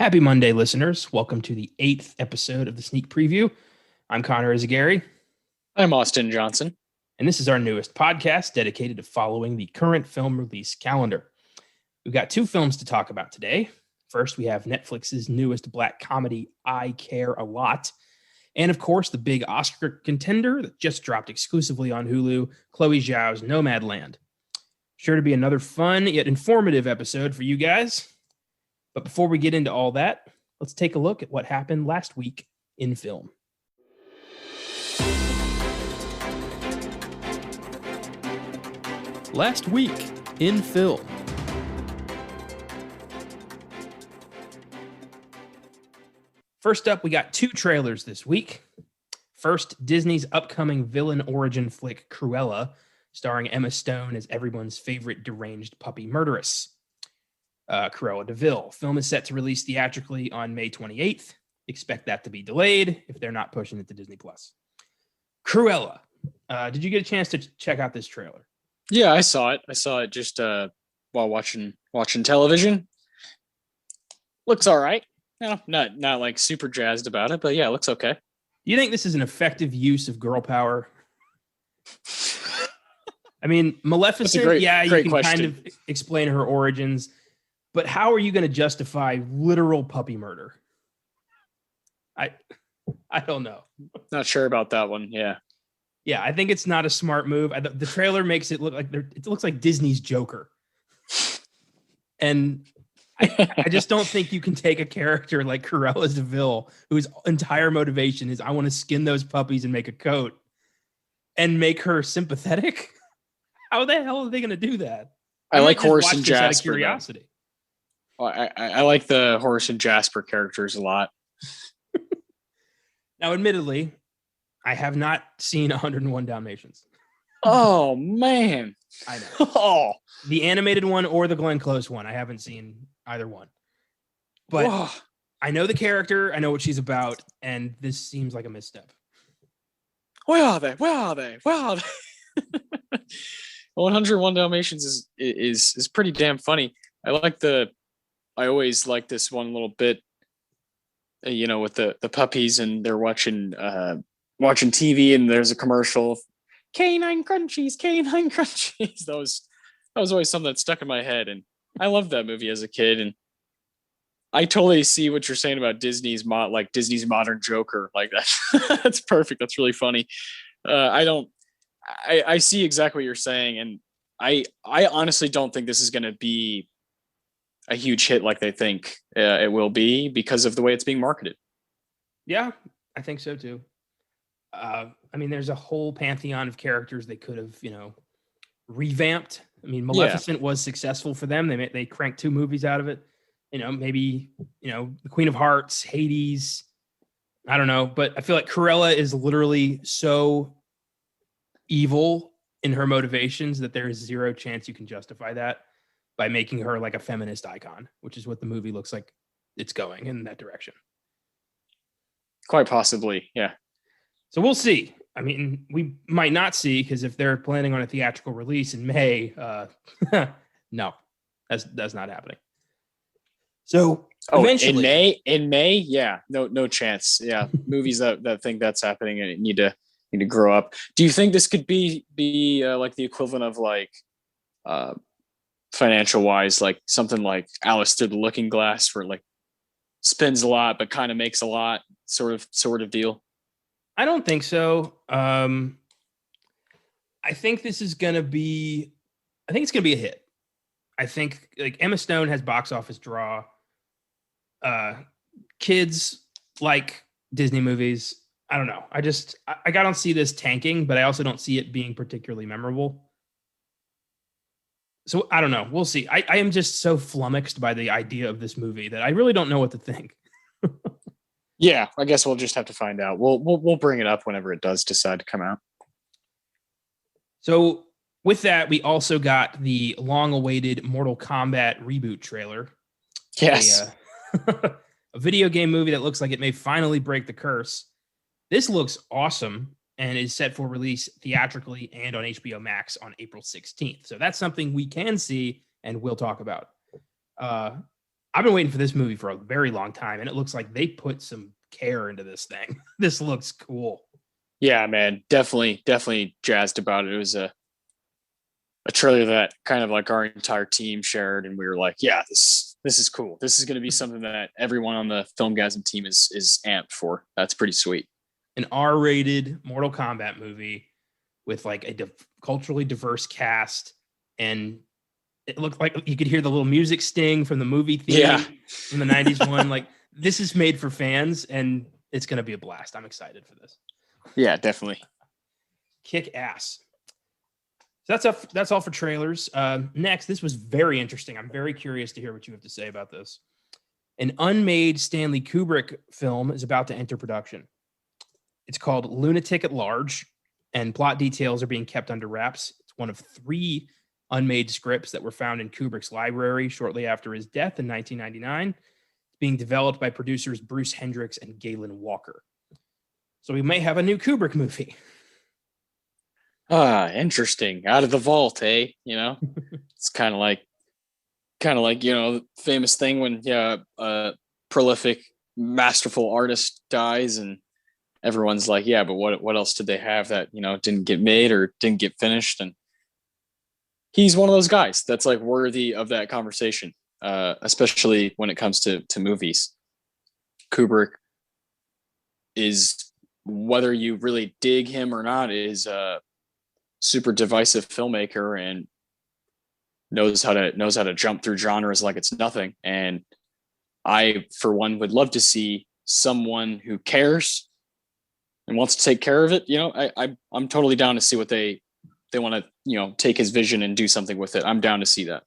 Happy Monday, listeners. Welcome to the 8th episode of the Sneak Preview. I'm Connor Eyzaguirre. I'm Austin Johnson. And this is our newest podcast dedicated to following the current film release calendar. We've got two films to talk about today. First, we have Netflix's newest black comedy, I Care a Lot. And of course, the big Oscar contender that just dropped exclusively on Hulu, Chloe Zhao's Nomadland. Sure to be another fun yet informative episode for you guys. But before we get into all that, let's take a look at what happened last week in film. Last week in film. First up, we got two trailers this week. First, Disney's upcoming villain origin flick, Cruella, starring Emma Stone as everyone's favorite deranged puppy murderess. Cruella de Vil. Film is set to release theatrically on May 28th. Expect that to be delayed if they're not pushing it to Disney+. Cruella. Did you get a chance to check out this trailer? Yeah, I saw it. I saw it just while watching television. Looks all right. No, not like super jazzed about it, but yeah, it looks okay. Do you think this is an effective use of girl power? I mean, Maleficent, great you can question. kind of explain her origins, but how are you going to justify literal puppy murder? I don't know. Not sure about that one. Yeah. Yeah, I think it's not a smart move. The trailer makes it look like it looks like Disney's Joker. And I just don't think you can take a character like Cruella de Vil, whose entire motivation is I want to skin those puppies and make a coat, and make her sympathetic. How the hell are they going to do that? I like Horace and Jasper. Out of curiosity. I like the Horace and Jasper characters a lot. Now, admittedly, I have not seen 101 Dalmatians. Oh, man. I know. Oh. The animated one or the Glenn Close one. I haven't seen either one. But Whoa. I know the character. I know what she's about. And this seems like a misstep. Where are they? 101 Dalmatians is pretty damn funny. I always like this one little bit, with the puppies and they're watching TV and there's a commercial, canine crunchies. That was always something that stuck in my head, and I loved that movie as a kid. And I totally see what you're saying about Disney's modern Joker. Like that, that's perfect. That's really funny. I see exactly what you're saying, and I honestly don't think this is going to be a huge hit like they think it will be because of the way it's being marketed. Yeah, I think so too. I mean, there's a whole pantheon of characters they could have, revamped. I mean, Maleficent was successful for them. They cranked 2 movies out of it. Maybe, the Queen of Hearts, Hades. I don't know, but I feel like Cruella is literally so evil in her motivations that there is zero chance you can justify that by making her like a feminist icon, which is what the movie looks like it's going in that direction. Quite possibly, yeah. So we'll see. I mean, we might not see, because if they're planning on a theatrical release in May, no, that's not happening. So eventually, in May, yeah, no chance. Yeah, movies that think that's happening and need to grow up. Do you think this could be like the equivalent of like financial wise, like something like Alice Through the Looking Glass, where like spends a lot but kind of makes a lot, sort of deal? I don't think so. I think this is going to be, it's going to be a hit. I think like Emma Stone has box office draw. Kids like Disney movies. I don't know. I don't see this tanking, but I also don't see it being particularly memorable. So I don't know. We'll see. I am just so flummoxed by the idea of this movie that I really don't know what to think. Yeah, I guess we'll just have to find out. We'll bring it up whenever it does decide to come out. So with that, we also got the long-awaited Mortal Kombat reboot trailer. Yes. A video game movie that looks like it may finally break the curse. This looks awesome and is set for release theatrically and on HBO Max on April 16th. So that's something we can see and we'll talk about. I've been waiting for this movie for a very long time, and it looks like they put some care into this thing. This looks cool. Yeah, man, definitely jazzed about it. It was a trailer that kind of like our entire team shared, and we were like, yeah, this is cool. This is going to be something that everyone on the Filmgazm team is amped for. That's pretty sweet. An R-rated Mortal Kombat movie with like a culturally diverse cast, and it looked like you could hear the little music sting from the movie theme from the 90s one. Like, this is made for fans, and it's going to be a blast. I'm excited for this. Yeah, definitely. Kick ass. So that's all for trailers. Next, this was very interesting. I'm very curious to hear what you have to say about this. An unmade Stanley Kubrick film is about to enter production. It's called Lunatic at Large, and plot details are being kept under wraps. It's one of 3 unmade scripts that were found in Kubrick's library shortly after his death in 1999. It's being developed by producers Bruce Hendricks and Galen Walker. So we may have a new Kubrick movie. Interesting. Out of the vault, eh? You know, it's kind of like, you know, the famous thing when a prolific, masterful artist dies, and everyone's like, yeah, but what else did they have that, you know, didn't get made or didn't get finished? And he's one of those guys that's like worthy of that conversation, especially when it comes to movies. Kubrick is, whether you really dig him or not, is a super divisive filmmaker and knows how to jump through genres like it's nothing. And I, for one, would love to see someone who cares and wants to take care of it. You know, I'm totally down to see what they want to, you know, take his vision and do something with it. I'm down to see that.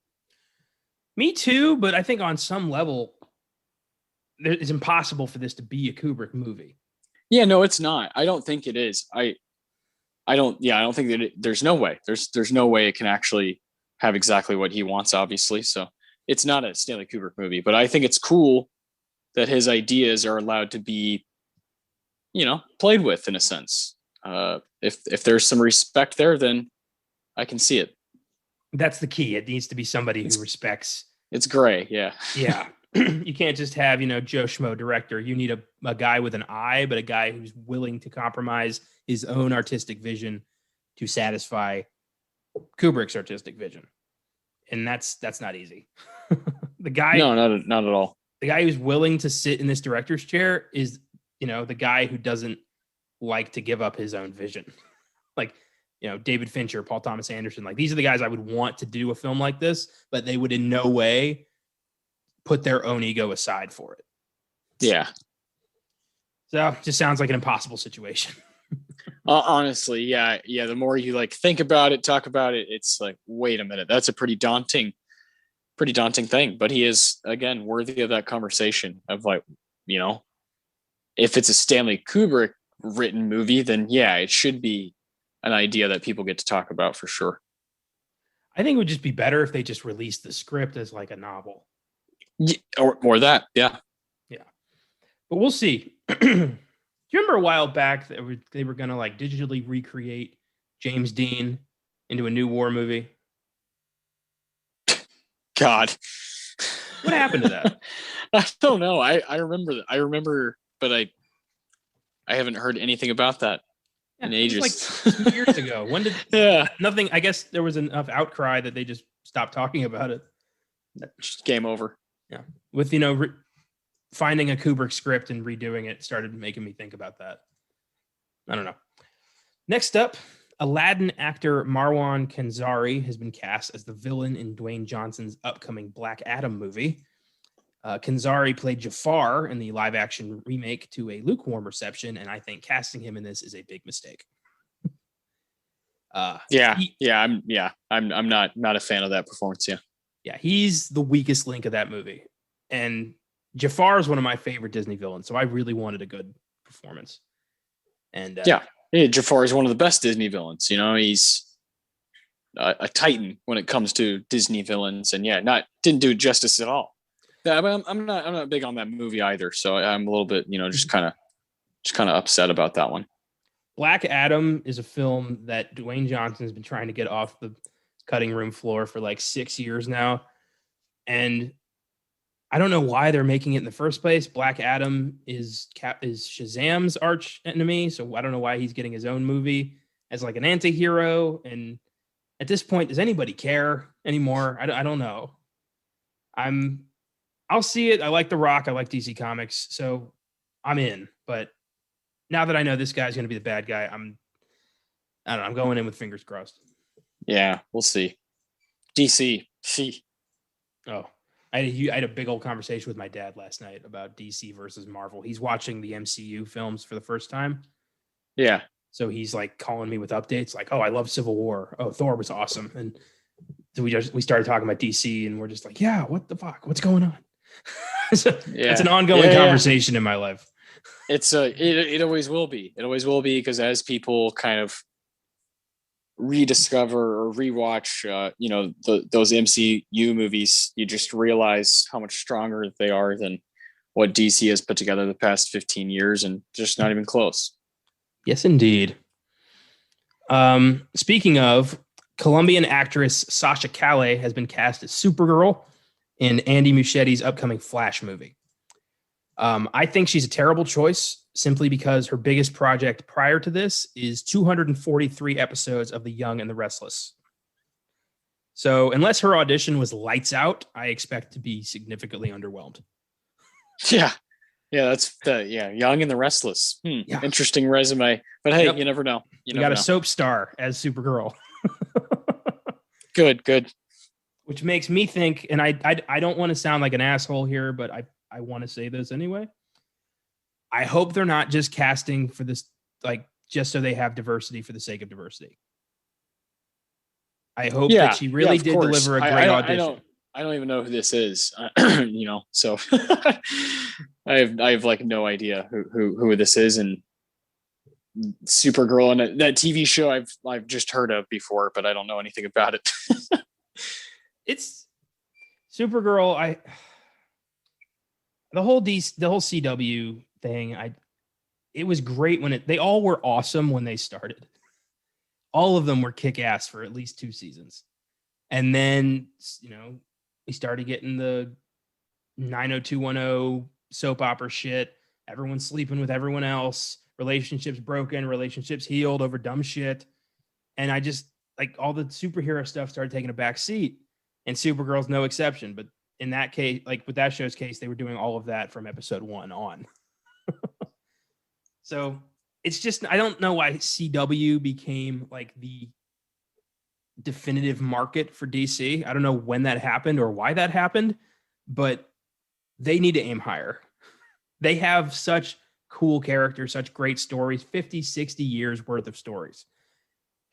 Me too, but I think on some level, it's impossible for this to be a Kubrick movie. Yeah, no, it's not. I don't think it is. I don't think that there's no way. There's no way it can actually have exactly what he wants, obviously. So it's not a Stanley Kubrick movie, but I think it's cool that his ideas are allowed to be, you know, played with in a sense. If there's some respect there, then I can see it. That's the key. It needs to be somebody who respects. It's gray. Yeah. Yeah. You can't just have, you know, Joe Schmo director. You need a guy with an eye, but a guy who's willing to compromise his own artistic vision to satisfy Kubrick's artistic vision. And that's not easy. The guy, no, not at all. The guy who's willing to sit in this director's chair is, you know, the guy who doesn't like to give up his own vision. Like, you know, David Fincher, Paul Thomas Anderson, like, these are the guys I would want to do a film like this, but they would in no way put their own ego aside for it. Yeah. So it just sounds like an impossible situation. Honestly, yeah. The more you like think about it, talk about it, it's like, wait a minute, that's a pretty daunting thing. But he is, again, worthy of that conversation of, like, you know, if it's a Stanley Kubrick written movie, then yeah, it should be an idea that people get to talk about for sure. I think it would just be better if they just released the script as like a novel. Yeah, or that, yeah. But we'll see. Do you remember a while back that they were going to like digitally recreate James Dean into a new war movie? God, what happened to that? I don't know. I remember, but I haven't heard anything about that in ages. Like 2 years ago. When did? Yeah, nothing. I guess there was enough outcry that they just stopped talking about it. Just game over. Yeah, with, you know, finding a Kubrick script and redoing it started making me think about that. I don't know. Next up, Aladdin actor Marwan Kenzari has been cast as the villain in Dwayne Johnson's upcoming Black Adam movie. Kenzari played Jafar in the live-action remake to a lukewarm reception, and I think casting him in this is a big mistake. I'm not a fan of that performance. Yeah, he's the weakest link of that movie, and Jafar is one of my favorite Disney villains, so I really wanted a good performance. And Jafar is one of the best Disney villains. You know, he's a titan when it comes to Disney villains, and didn't do justice at all. Yeah, I'm not big on that movie either, so I'm a little bit, you know, just kind of upset about that one. Black Adam is a film that Dwayne Johnson has been trying to get off the cutting room floor for like 6 years now, and I don't know why they're making it in the first place. Black Adam is Shazam's arch enemy, so I don't know why he's getting his own movie as like an anti-hero. And at this point, does anybody care anymore? I don't know. I'll see it. I like The Rock. I like DC Comics, so I'm in. But now that I know this guy's going to be the bad guy, I don't know. I'm going in with fingers crossed. Yeah, we'll see. DC. See. Oh, I had a big old conversation with my dad last night about DC versus Marvel. He's watching the MCU films for the first time. Yeah. So he's like calling me with updates like, oh, I love Civil War. Oh, Thor was awesome. And so we started talking about DC and we're just like, yeah, what the fuck? What's going on? So it's an ongoing conversation in my life. It always will be. It always will be, because as people kind of rediscover or rewatch those MCU movies, you just realize how much stronger they are than what DC has put together the past 15 years, and just not even close. Yes, indeed. Speaking of, Colombian actress Sasha Calle has been cast as Supergirl in Andy Muschietti's upcoming Flash movie. I think she's a terrible choice simply because her biggest project prior to this is 243 episodes of The Young and the Restless. So unless her audition was lights out, I expect to be significantly underwhelmed. Yeah. Yeah, that's Young and the Restless. Yeah. Interesting resume. But hey, You never know. You got a soap star as Supergirl. Good. Which makes me think, and I don't want to sound like an asshole here, but I want to say this anyway. I hope they're not just casting for this, like, just so they have diversity for the sake of diversity. I hope that she really did deliver a great audition. I don't even know who this is, so I have like no idea who this is. And Supergirl, and that TV show I've just heard of before, but I don't know anything about it. It's Supergirl. The whole CW thing, it was great when they all were awesome when they started. All of them were kick-ass for at least 2 seasons. And then, we started getting the 90210 soap opera shit. Everyone's sleeping with everyone else. Relationships broken, relationships healed over dumb shit. And I just, like, all the superhero stuff started taking a back seat. And Supergirl's no exception. But in that case, like with that show's case, they were doing all of that from episode 1 on. So it's just, I don't know why CW became like the definitive market for DC. I don't know when that happened or why that happened, but they need to aim higher. They have such cool characters, such great stories, 50, 60 years worth of stories.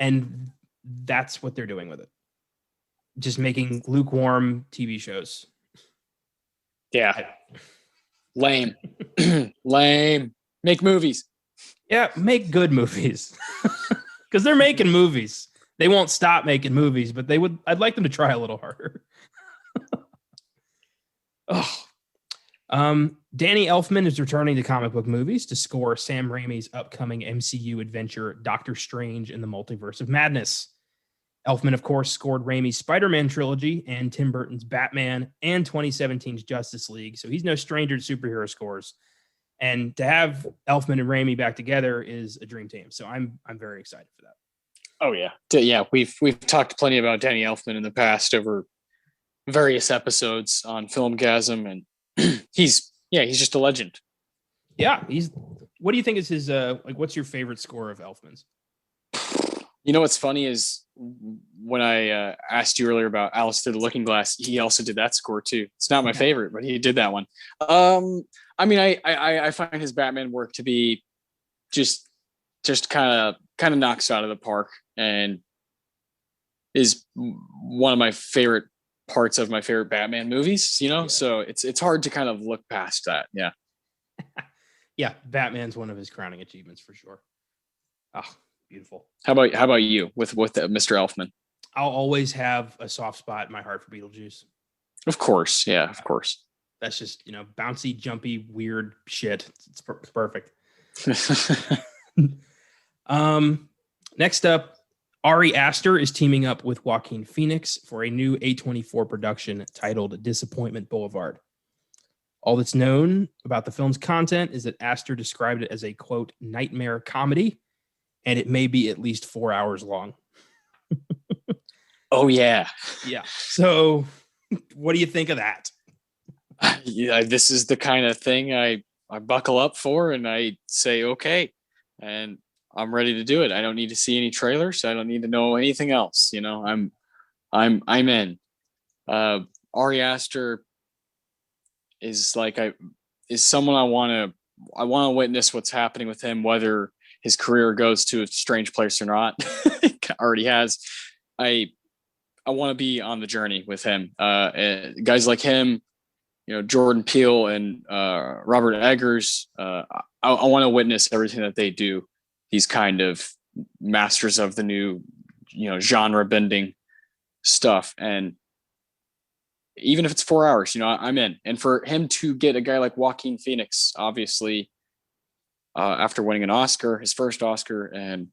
And that's what they're doing with it. Just making lukewarm TV shows. Yeah. Lame. Lame. Make movies. Yeah, make good movies. Because they're making movies. They won't stop making movies, but I'd like them to try a little harder. Danny Elfman is returning to comic book movies to score Sam Raimi's upcoming MCU adventure, Doctor Strange in the Multiverse of Madness. Elfman, of course, scored Raimi's Spider-Man trilogy and Tim Burton's Batman and 2017's Justice League, so he's no stranger to superhero scores. And to have Elfman and Raimi back together is a dream team. So I'm very excited for that. Oh yeah. Yeah. We've talked plenty about Danny Elfman in the past over various episodes on Filmgazm, and he's just a legend. Yeah. What do you think is his, what's your favorite score of Elfman's? What's funny is when I asked you earlier about Alice Through the Looking Glass, he also did that score too. It's not my favorite, but he did that one. I find his Batman work to be just kind of knocks out of the park, and is one of my favorite parts of my favorite Batman movies. So it's hard to kind of look past that. Yeah. Yeah, Batman's one of his crowning achievements for sure. Oh, beautiful. How about you with Mr. Elfman? I'll always have a soft spot in my heart for Beetlejuice. Of course. Yeah, of course. That's just, bouncy, jumpy, weird shit. It's perfect. Next up, Ari Aster is teaming up with Joaquin Phoenix for a new A24 production titled Disappointment Boulevard. All that's known about the film's content is that Astor described it as a, quote, nightmare comedy, and it may be at least 4 hours long. Oh, yeah. Yeah. So what do you think of that? Yeah, this is the kind of thing I buckle up for, and I say, okay, and I'm ready to do it. I don't need to see any trailers. I don't need to know anything else. You know, I'm in. Ari Aster is someone I want to witness what's happening with him, whether his career goes to a strange place or not. It already has. I want to be on the journey with him. Guys like him, you know, Jordan Peele and Robert Eggers. I want to witness everything that they do. These kind of masters of the new, you know, genre bending stuff. And even if it's 4 hours, you know, I'm in. And for him to get a guy like Joaquin Phoenix, obviously, after winning an Oscar, his first Oscar, and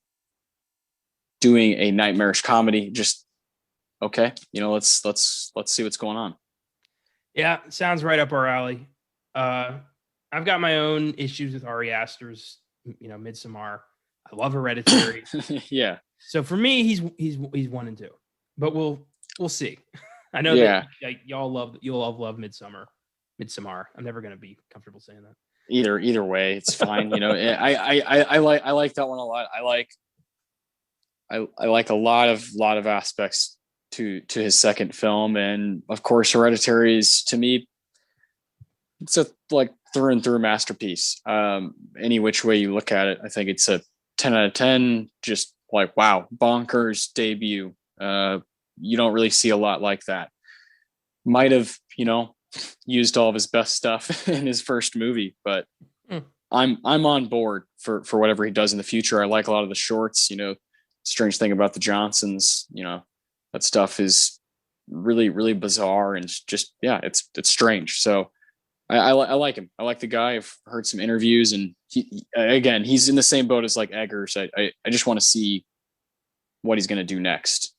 doing a nightmarish comedy, just okay, you know, let's see what's going on. Yeah, sounds right up our alley. I've got my own issues with Ari Aster's, you know, Midsommar. I love Hereditary. Yeah. So for me, he's 1 and 2, but we'll see. I know that you'll all love Midsommar. I'm never going to be comfortable saying that. Either way, it's fine. You know, I like that one a lot. I like a lot of aspects to his second film, and of course, Hereditary is, to me, it's a like through and through masterpiece. Any which way you look at it, I think it's a 10 out of 10. Just like, wow, bonkers debut. You don't really see a lot like that. Might have, you know, used all of his best stuff in his first movie, but I'm on board for whatever he does in the future. I like a lot of the shorts. You know, strange thing about the Johnsons, you know, that stuff is really, really bizarre, and just, yeah, it's strange. So I like him. I like the guy. I've heard some interviews, and he's in the same boat as like Eggers. I just want to see what he's going to do next.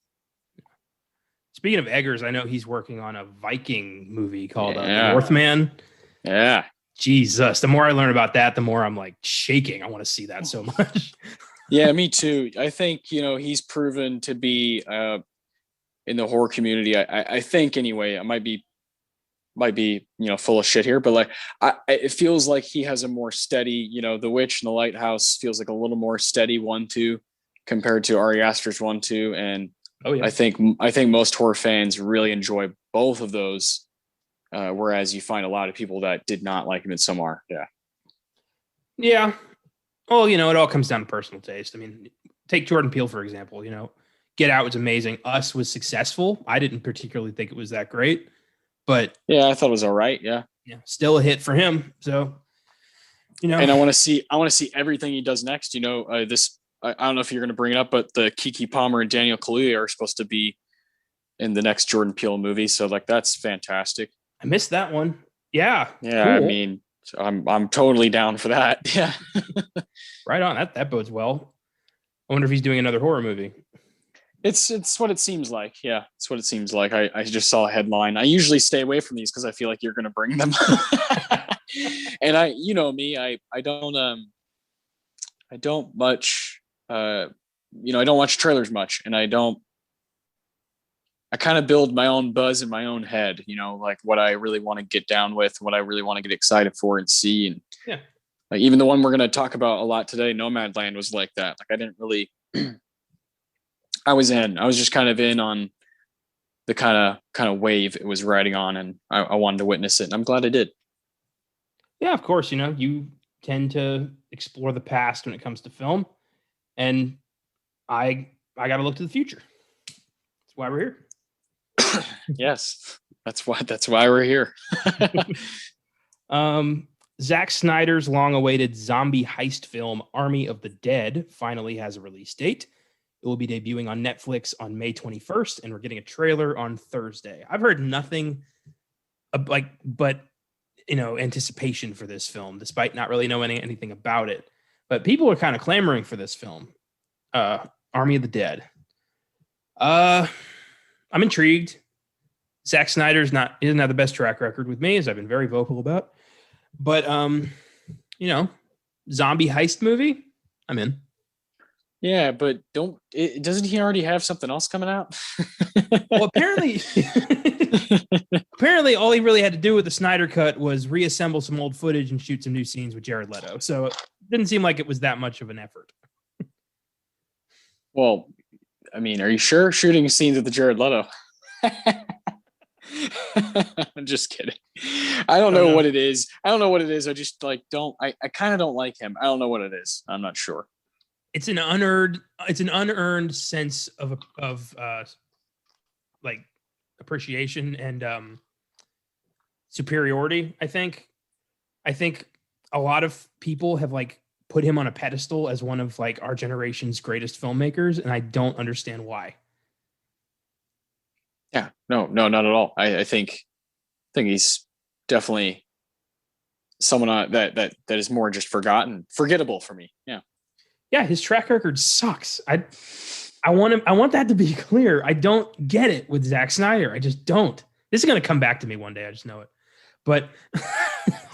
Speaking of Eggers, I know he's working on a Viking movie called Northman. Yeah. Jesus. The more I learn about that, the more I'm like shaking. I want to see that so much. Yeah, me too. I think, you know, he's proven to be in the horror community. I think anyway, I might be, you know, full of shit here, but like, it feels like he has a more steady, you know, The Witch and The Lighthouse feels like a little more steady 1-2 compared to Ari Aster's 1-2. And I think most horror fans really enjoy both of those. Whereas you find a lot of people that did not like him in Midsommar. Yeah. Yeah. Well, you know, it all comes down to personal taste. I mean, take Jordan Peele, for example. You know, Get Out was amazing. Us was successful. I didn't particularly think it was that great, but yeah, I thought it was all right. Yeah. Yeah. Still a hit for him. So, you know, and I want to see everything he does next. You know, I don't know if you're going to bring it up, but the Keke Palmer and Daniel Kaluuya are supposed to be in the next Jordan Peele movie. So like, that's fantastic. I missed that one. Yeah. Yeah. Cool. I mean, I'm totally down for that. Yeah. Right on. That bodes well. I wonder if he's doing another horror movie. It's what it seems like. Yeah. It's what it seems like. I just saw a headline. I usually stay away from these because I feel like you're going to bring them. And you know me, I don't much, you know, I don't watch trailers much, and I kind of build my own buzz in my own head, you know, like what I really want to get down with, what I really want to get excited for and see. And yeah, like even the one we're going to talk about a lot today, Nomadland, was like that. Like I didn't really, I was just kind of in on the kind of wave it was riding on, and I wanted to witness it, and I'm glad I did. Yeah, of course. You know, you tend to explore the past when it comes to film, and I got to look to the future. That's why we're here. Yes, that's why we're here. Zack Snyder's long-awaited zombie heist film Army of the Dead finally has a release date. It will be debuting on Netflix on May 21st, and we're getting a trailer on Thursday. I've heard nothing but you know, anticipation for this film, despite not really knowing anything about it. But people are kind of clamoring for this film, Army of the Dead. I'm intrigued. Zack Snyder's doesn't have the best track record with me, as I've been very vocal about. But zombie heist movie, I'm in. Yeah, but doesn't he already have something else coming out? Well, apparently all he really had to do with the Snyder cut was reassemble some old footage and shoot some new scenes with Jared Leto. So it didn't seem like it was that much of an effort. Well, I mean, are you sure shooting scenes with the Jared Leto? I'm just kidding. I don't know what it is. I I just like I kind of don't like him. I don't know what it is. I'm not sure. It's an unearned sense of like appreciation and superiority. I think a lot of people have like put him on a pedestal as one of like our generation's greatest filmmakers, and I don't understand why. Yeah, no, not at all. I think he's definitely someone that is more just forgettable for me. Yeah, his track record sucks. I want that to be clear. I don't get it with Zack Snyder. I just don't. This is going to come back to me one day. I just know it. But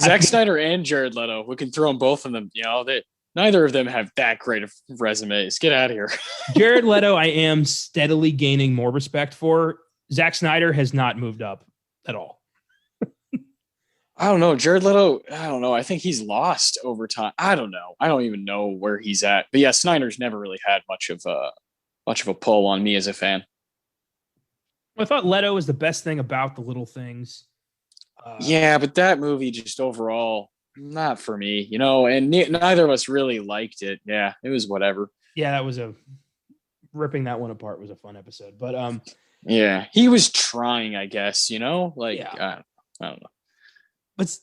Zack Snyder and Jared Leto, we can throw them both of them. Neither of them have that great of resumes. Get out of here. Jared Leto, I am steadily gaining more respect for. Zack Snyder has not moved up at all. I don't know. Jared Leto, I don't know. I think he's lost over time. I don't know. I don't even know where he's at. But yeah, Snyder's never really had much of a pull on me as a fan. I thought Leto was the best thing about The Little Things. Yeah, but that movie just overall, not for me, and neither of us really liked it. Yeah, it was whatever. Yeah, that was ripping that one apart was a fun episode. But yeah, he was trying, I guess, I don't know. But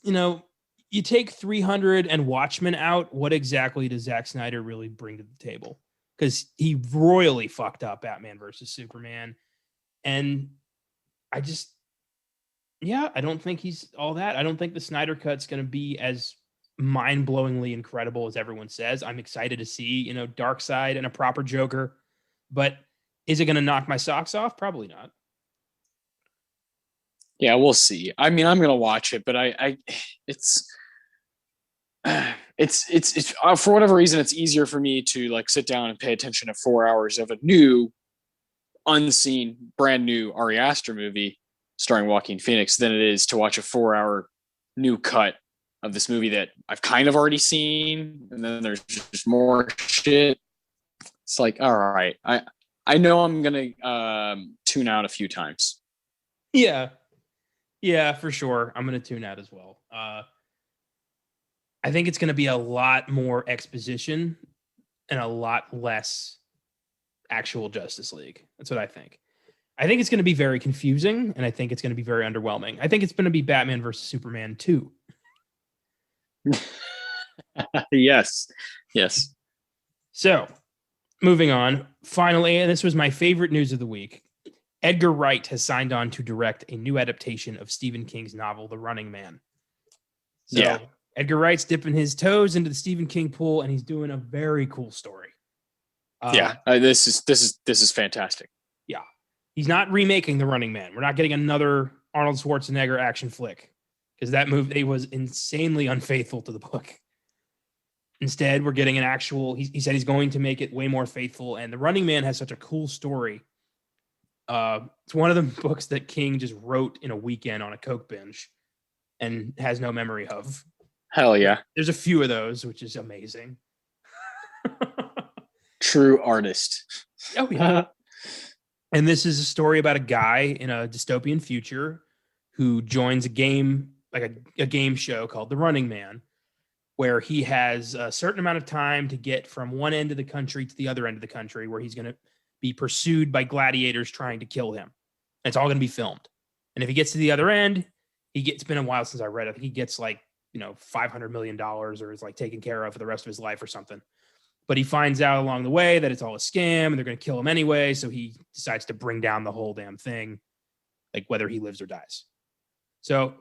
you take 300 and Watchmen out, what exactly does Zack Snyder really bring to the table? Because he royally fucked up Batman versus Superman. And I don't think he's all that. I don't think the Snyder cut's going to be as mind-blowingly incredible as everyone says. I'm excited to see, Darkseid and a proper Joker. But is it going to knock my socks off? Probably not. Yeah, we'll see. I mean, I'm going to watch it, but it's for whatever reason, it's easier for me to like sit down and pay attention to 4 hours of a new, unseen, brand new Ari Aster movie starring Joaquin Phoenix than it is to watch a 4-hour new cut of this movie that I've kind of already seen. And then there's just more shit. It's like, all right, I know I'm going to tune out a few times. Yeah, for sure. I'm going to tune out as well. I think it's going to be a lot more exposition and a lot less actual Justice League. That's what I think. I think it's going to be very confusing, and I think it's going to be very underwhelming. I think it's going to be Batman versus Superman 2. Yes. So, moving on. Finally, and this was my favorite news of the week. Edgar Wright has signed on to direct a new adaptation of Stephen King's novel, The Running Man. So, yeah. Edgar Wright's dipping his toes into the Stephen King pool, and he's doing a very cool story. This is fantastic. Yeah, he's not remaking The Running Man. We're not getting another Arnold Schwarzenegger action flick because that movie was insanely unfaithful to the book. Instead, we're getting an actual. He said he's going to make it way more faithful, and The Running Man has such a cool story. It's one of the books that King just wrote in a weekend on a Coke binge and has no memory of. Hell yeah. There's a few of those, which is amazing. True artist. Oh, yeah. And this is a story about a guy in a dystopian future who joins a game, like a game show called The Running Man, where he has a certain amount of time to get from one end of the country to the other end of the country, where he's going to be pursued by gladiators trying to kill him. And it's all going to be filmed. And if he gets to the other end, it's been a while since I read it. I think he gets like, $500 million or is like taken care of for the rest of his life or something. But he finds out along the way that it's all a scam and they're going to kill him anyway. So he decides to bring down the whole damn thing, like whether he lives or dies. So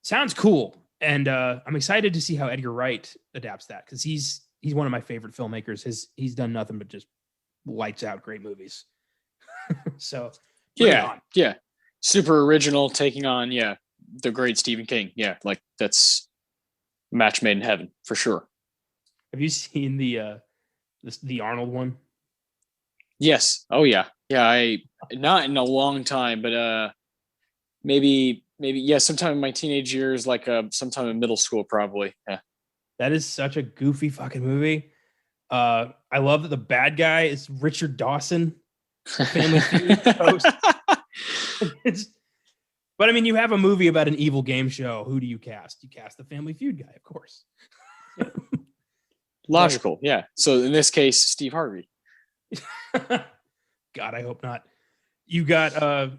sounds cool. And I'm excited to see how Edgar Wright adapts that because he's one of my favorite filmmakers. He's done nothing but just lights out great movies. So yeah. Super original, taking on, the great Stephen King. Yeah, like that's match made in heaven for sure. Have you seen the Arnold one? Yes. Oh yeah. Yeah. I not in a long time, but maybe yeah, sometime in my teenage years, like sometime in middle school, probably. Yeah. That is such a goofy fucking movie. I love that the bad guy is Richard Dawson, the Family Feud host. But I mean, you have a movie about an evil game show. Who do you cast? You cast the Family Feud guy, of course. Logical, yeah. So in this case, Steve Harvey. God, I hope not. You got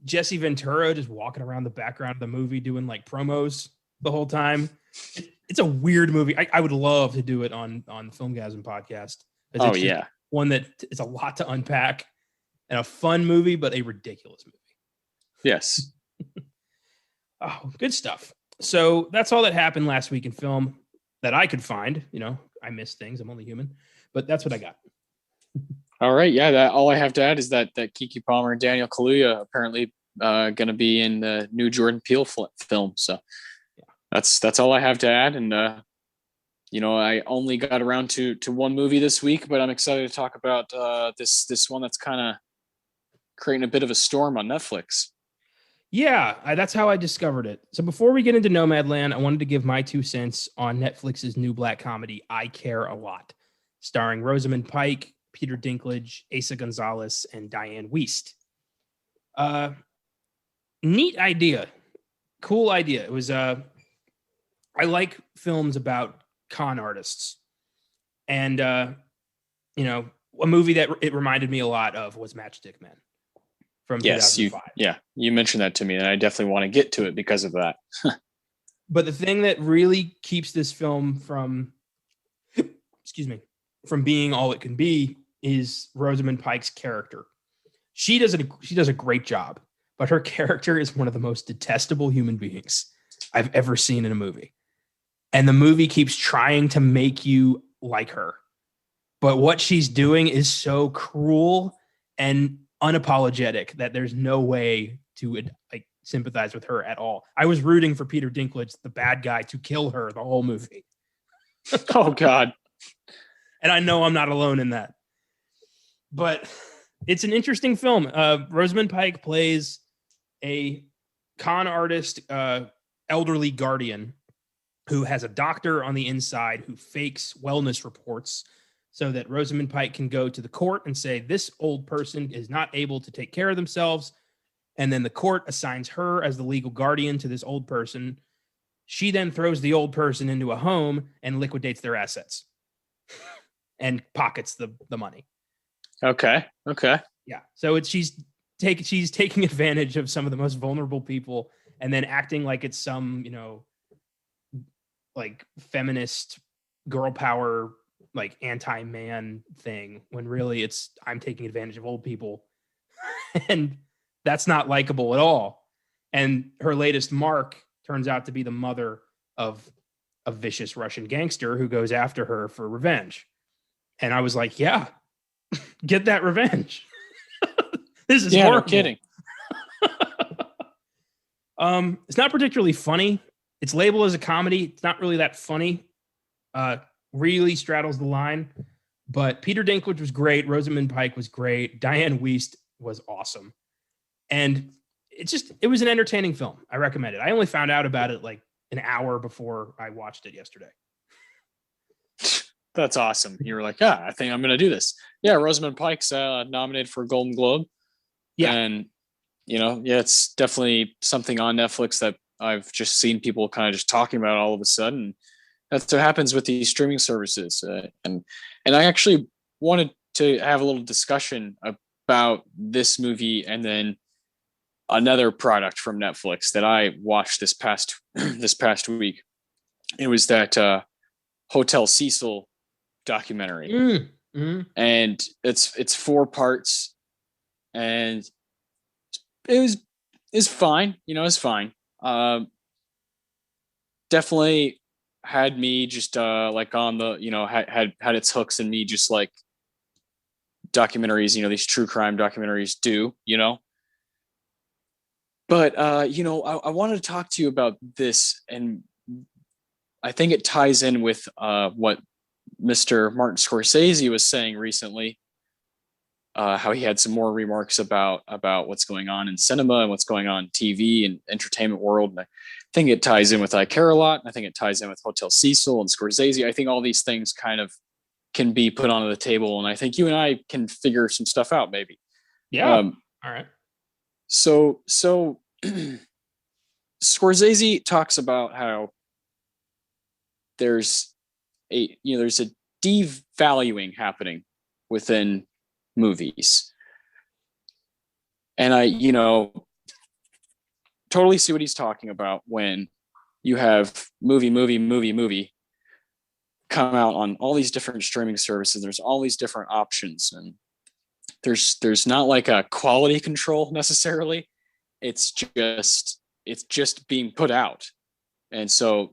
Jesse Ventura just walking around the background of the movie doing like promos the whole time. It's a weird movie. I would love to do it on the Filmgazm podcast. Oh yeah, one that is a lot to unpack and a fun movie, but a ridiculous movie. Yes. Oh, good stuff. So that's all that happened last week in film that I could find. You know, I miss things. I'm only human, but that's what I got. All right. Yeah. That all I have to add is that Keke Palmer and Daniel Kaluuya apparently going to be in the new Jordan Peele film. So yeah, that's all I have to add. And you know, I only got around to one movie this week, but I'm excited to talk about this one that's kind of creating a bit of a storm on Netflix. Yeah, that's how I discovered it. So before we get into Nomadland, I wanted to give my 2 cents on Netflix's new black comedy, I Care a Lot, starring Rosamund Pike, Peter Dinklage, Asa Gonzalez, and Diane Wiest. Neat idea. Cool idea. It was, I like films about con artists. And, you know, a movie that it reminded me a lot of was Matchstick Men. From 2005. You mentioned that to me, and I definitely want to get to it because of that. But the thing that really keeps this film from being all it can be is Rosamund Pike's character. She does a great job, but her character is one of the most detestable human beings I've ever seen in a movie. And the movie keeps trying to make you like her. But what she's doing is so cruel and unapologetic that there's no way to like sympathize with her at all. I was rooting for Peter Dinklage, the bad guy, to kill her the whole movie. Oh God. And I know I'm not alone in that. But it's an interesting film. Rosamund Pike plays a con artist, elderly guardian who has a doctor on the inside who fakes wellness reports so that Rosamund Pike can go to the court and say, this old person is not able to take care of themselves. And then the court assigns her as the legal guardian to this old person. She then throws the old person into a home and liquidates their assets and pockets the money. Okay. Yeah. So she's taking advantage of some of the most vulnerable people and then acting like it's some, you know, like feminist girl power, like anti-man thing, when really it's I'm taking advantage of old people. And that's not likable at all. And her latest mark turns out to be the mother of a vicious Russian gangster who goes after her for revenge. And I was like, yeah, get that revenge. This is horrible. No kidding. It's not particularly funny. It's labeled as a comedy. It's not really that funny. Really straddles the line. But Peter Dinklage was great. Rosamund Pike was great. Diane Wiest was awesome. And it was an entertaining film. I recommend it. I only found out about it like an hour before I watched it yesterday. That's awesome. You were like, I think I'm going to do this. Yeah, Rosamund Pike's nominated for a Golden Globe. Yeah. And, you know, yeah, it's definitely something on Netflix that I've just seen people kind of just talking about all of a sudden. That's what happens with these streaming services. And I actually wanted to have a little discussion about this movie and then another product from Netflix that I watched this past week. It was that Hotel Cecil documentary. Mm-hmm. And it's 4 parts, and it's fine. You know, it's fine. Definitely had me just like on the, you know, had its hooks in me, just like documentaries, you know, these true crime documentaries do, you know. But you know, I wanted to talk to you about this and I think it ties in with what Mr. Martin Scorsese was saying recently, how he had some more remarks about what's going on in cinema and what's going on in TV and entertainment world. And I think it ties in with I Care a Lot. I think it ties in with Hotel Cecil and Scorsese. I think all these things kind of can be put onto the table, and I think you and I can figure some stuff out, maybe. Yeah. All right. So Scorsese talks about how there's a devaluing happening within movies. And I, totally see what he's talking about when you have movie come out on all these different streaming services. There's all these different options, and there's not like a quality control necessarily. It's just being put out. And so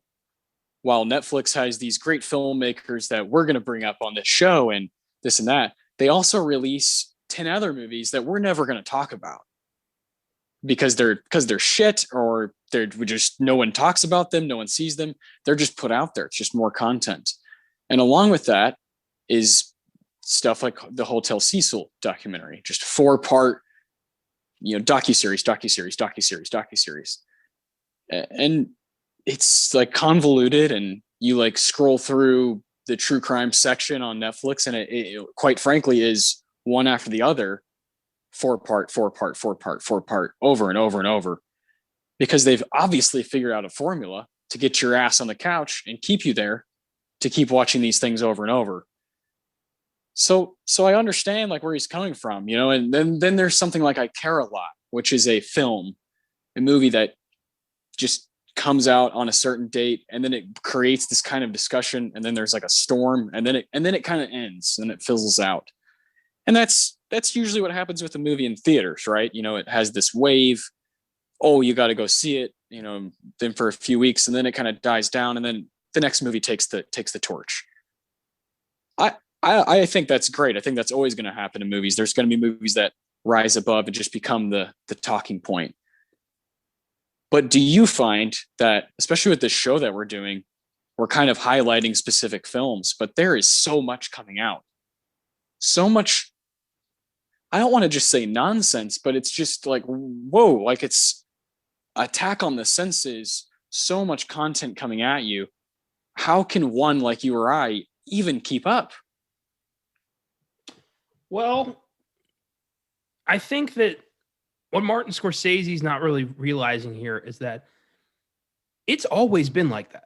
while Netflix has these great filmmakers that we're going to bring up on this show and this and that, they also release 10 other movies that we're never going to talk about because they're shit, or they're just, no one talks about them, no one sees them. They're just put out there. It's just more content. And along with that is stuff like the Hotel Cecil documentary, just 4-part, docuseries. And it's like convoluted, and you like scroll through the true crime section on Netflix, and it quite frankly is one after the other, 4-part, over and over and over, because they've obviously figured out a formula to get your ass on the couch and keep you there to keep watching these things over and over. So I understand like where he's coming from, and then there's something like I Care a Lot, which is a movie that just comes out on a certain date, and then it creates this kind of discussion, and then there's like a storm, and then it kind of ends and it fizzles out. And that's usually what happens with a movie in theaters, right? It has this wave. Oh, you got to go see it, then for a few weeks, and then it kind of dies down, and then the next movie takes the torch. I think that's great. I think that's always going to happen in movies. There's going to be movies that rise above and just become the talking point. But do you find that, especially with this show that we're doing, we're kind of highlighting specific films, but there is so much coming out. So much, I don't want to just say nonsense, but it's just like, whoa, like it's attack on the senses, so much content coming at you. How can one like you or I even keep up? Well, I think that what Martin Scorsese's not really realizing here is that it's always been like that.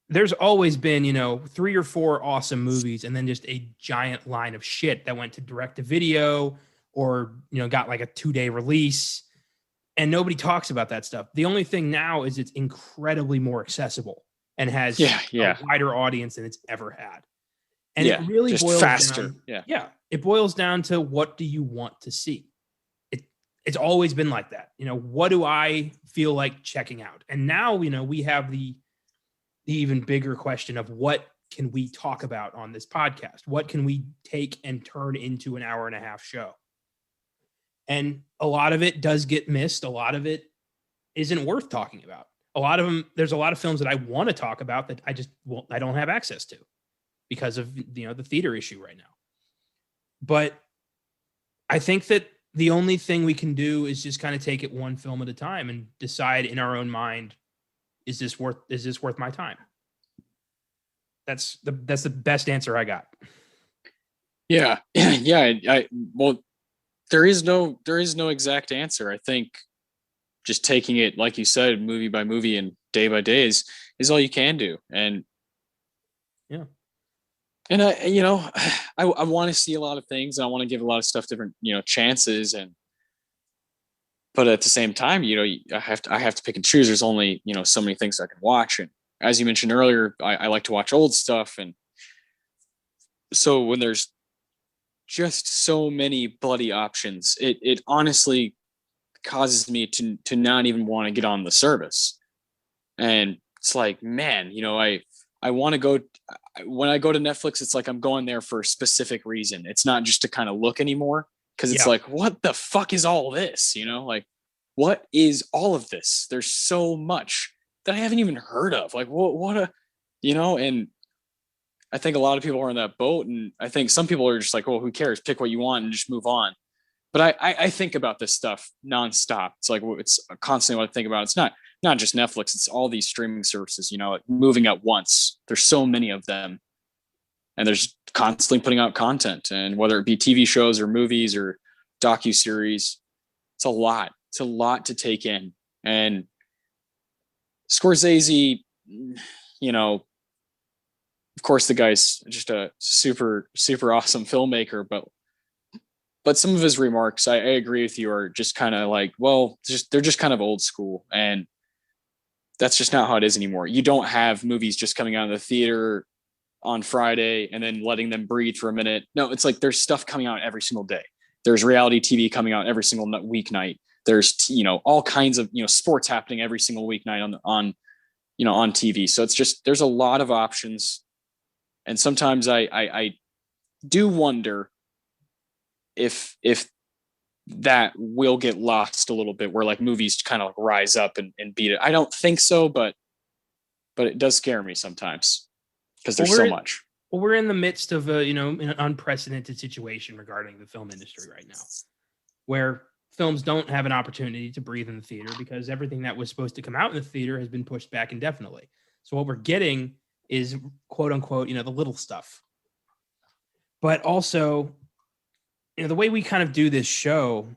There's always been, 3 or 4 awesome movies and then just a giant line of shit that went to direct to video or, got like a 2-day release, and nobody talks about that stuff. The only thing now is it's incredibly more accessible and has a wider audience than it's ever had. And it really boils faster. It boils down to, what do you want to see? It's always been like that. What do I feel like checking out? And now, we have the even bigger question of, what can we talk about on this podcast? What can we take and turn into an 1.5-hour show? And a lot of it does get missed. A lot of it isn't worth talking about. A lot of them, there's a lot of films that I want to talk about that I don't have access to because of, the theater issue right now. But I think that the only thing we can do is just kind of take it one film at a time and decide in our own mind, is this worth my time? That's the best answer I got. Yeah. Well, there is no exact answer. I think just taking it, like you said, movie by movie and day by day is all you can do. And yeah. And I want to see a lot of things. And I want to give a lot of stuff different, chances. But at the same time, I have to pick and choose. There's only, so many things I can watch. And as you mentioned earlier, I like to watch old stuff. And so when there's just so many bloody options, it honestly causes me to not even want to get on the service. And it's like, man, I want to go, when I go to Netflix, it's like I'm going there for a specific reason. It's not just to kind of look anymore, because it's like, what the fuck is all this? Like, what is all of this? There's so much that I haven't even heard of. Like, what And I think a lot of people are in that boat, and I think some people are just like, "Oh, who cares? Pick what you want and just move on." But I think about this stuff nonstop. It's like it's constantly what I think about. It's not just Netflix. It's all these streaming services. Moving at once. There's so many of them, and there's constantly putting out content. And whether it be TV shows or movies or docuseries, it's a lot. It's a lot to take in. And Scorsese, of course, the guy's just a super, super awesome filmmaker, but some of his remarks, I agree with you, are just kind of like, well, they're just kind of old school, and that's just not how it is anymore. You don't have movies just coming out of the theater on Friday and then letting them breathe for a minute. No, it's like there's stuff coming out every single day. There's reality TV coming out every single weeknight. There's all kinds of sports happening every single weeknight on TV. So it's just there's a lot of options, and sometimes I do wonder if that will get lost a little bit, where like movies kind of like rise up and beat it. I don't think so, but it does scare me sometimes because there's so much. Well, we're in the midst of an unprecedented situation regarding the film industry right now, where films don't have an opportunity to breathe in the theater because everything that was supposed to come out in the theater has been pushed back indefinitely. So what we're getting is quote unquote, the little stuff. But also, the way we kind of do this show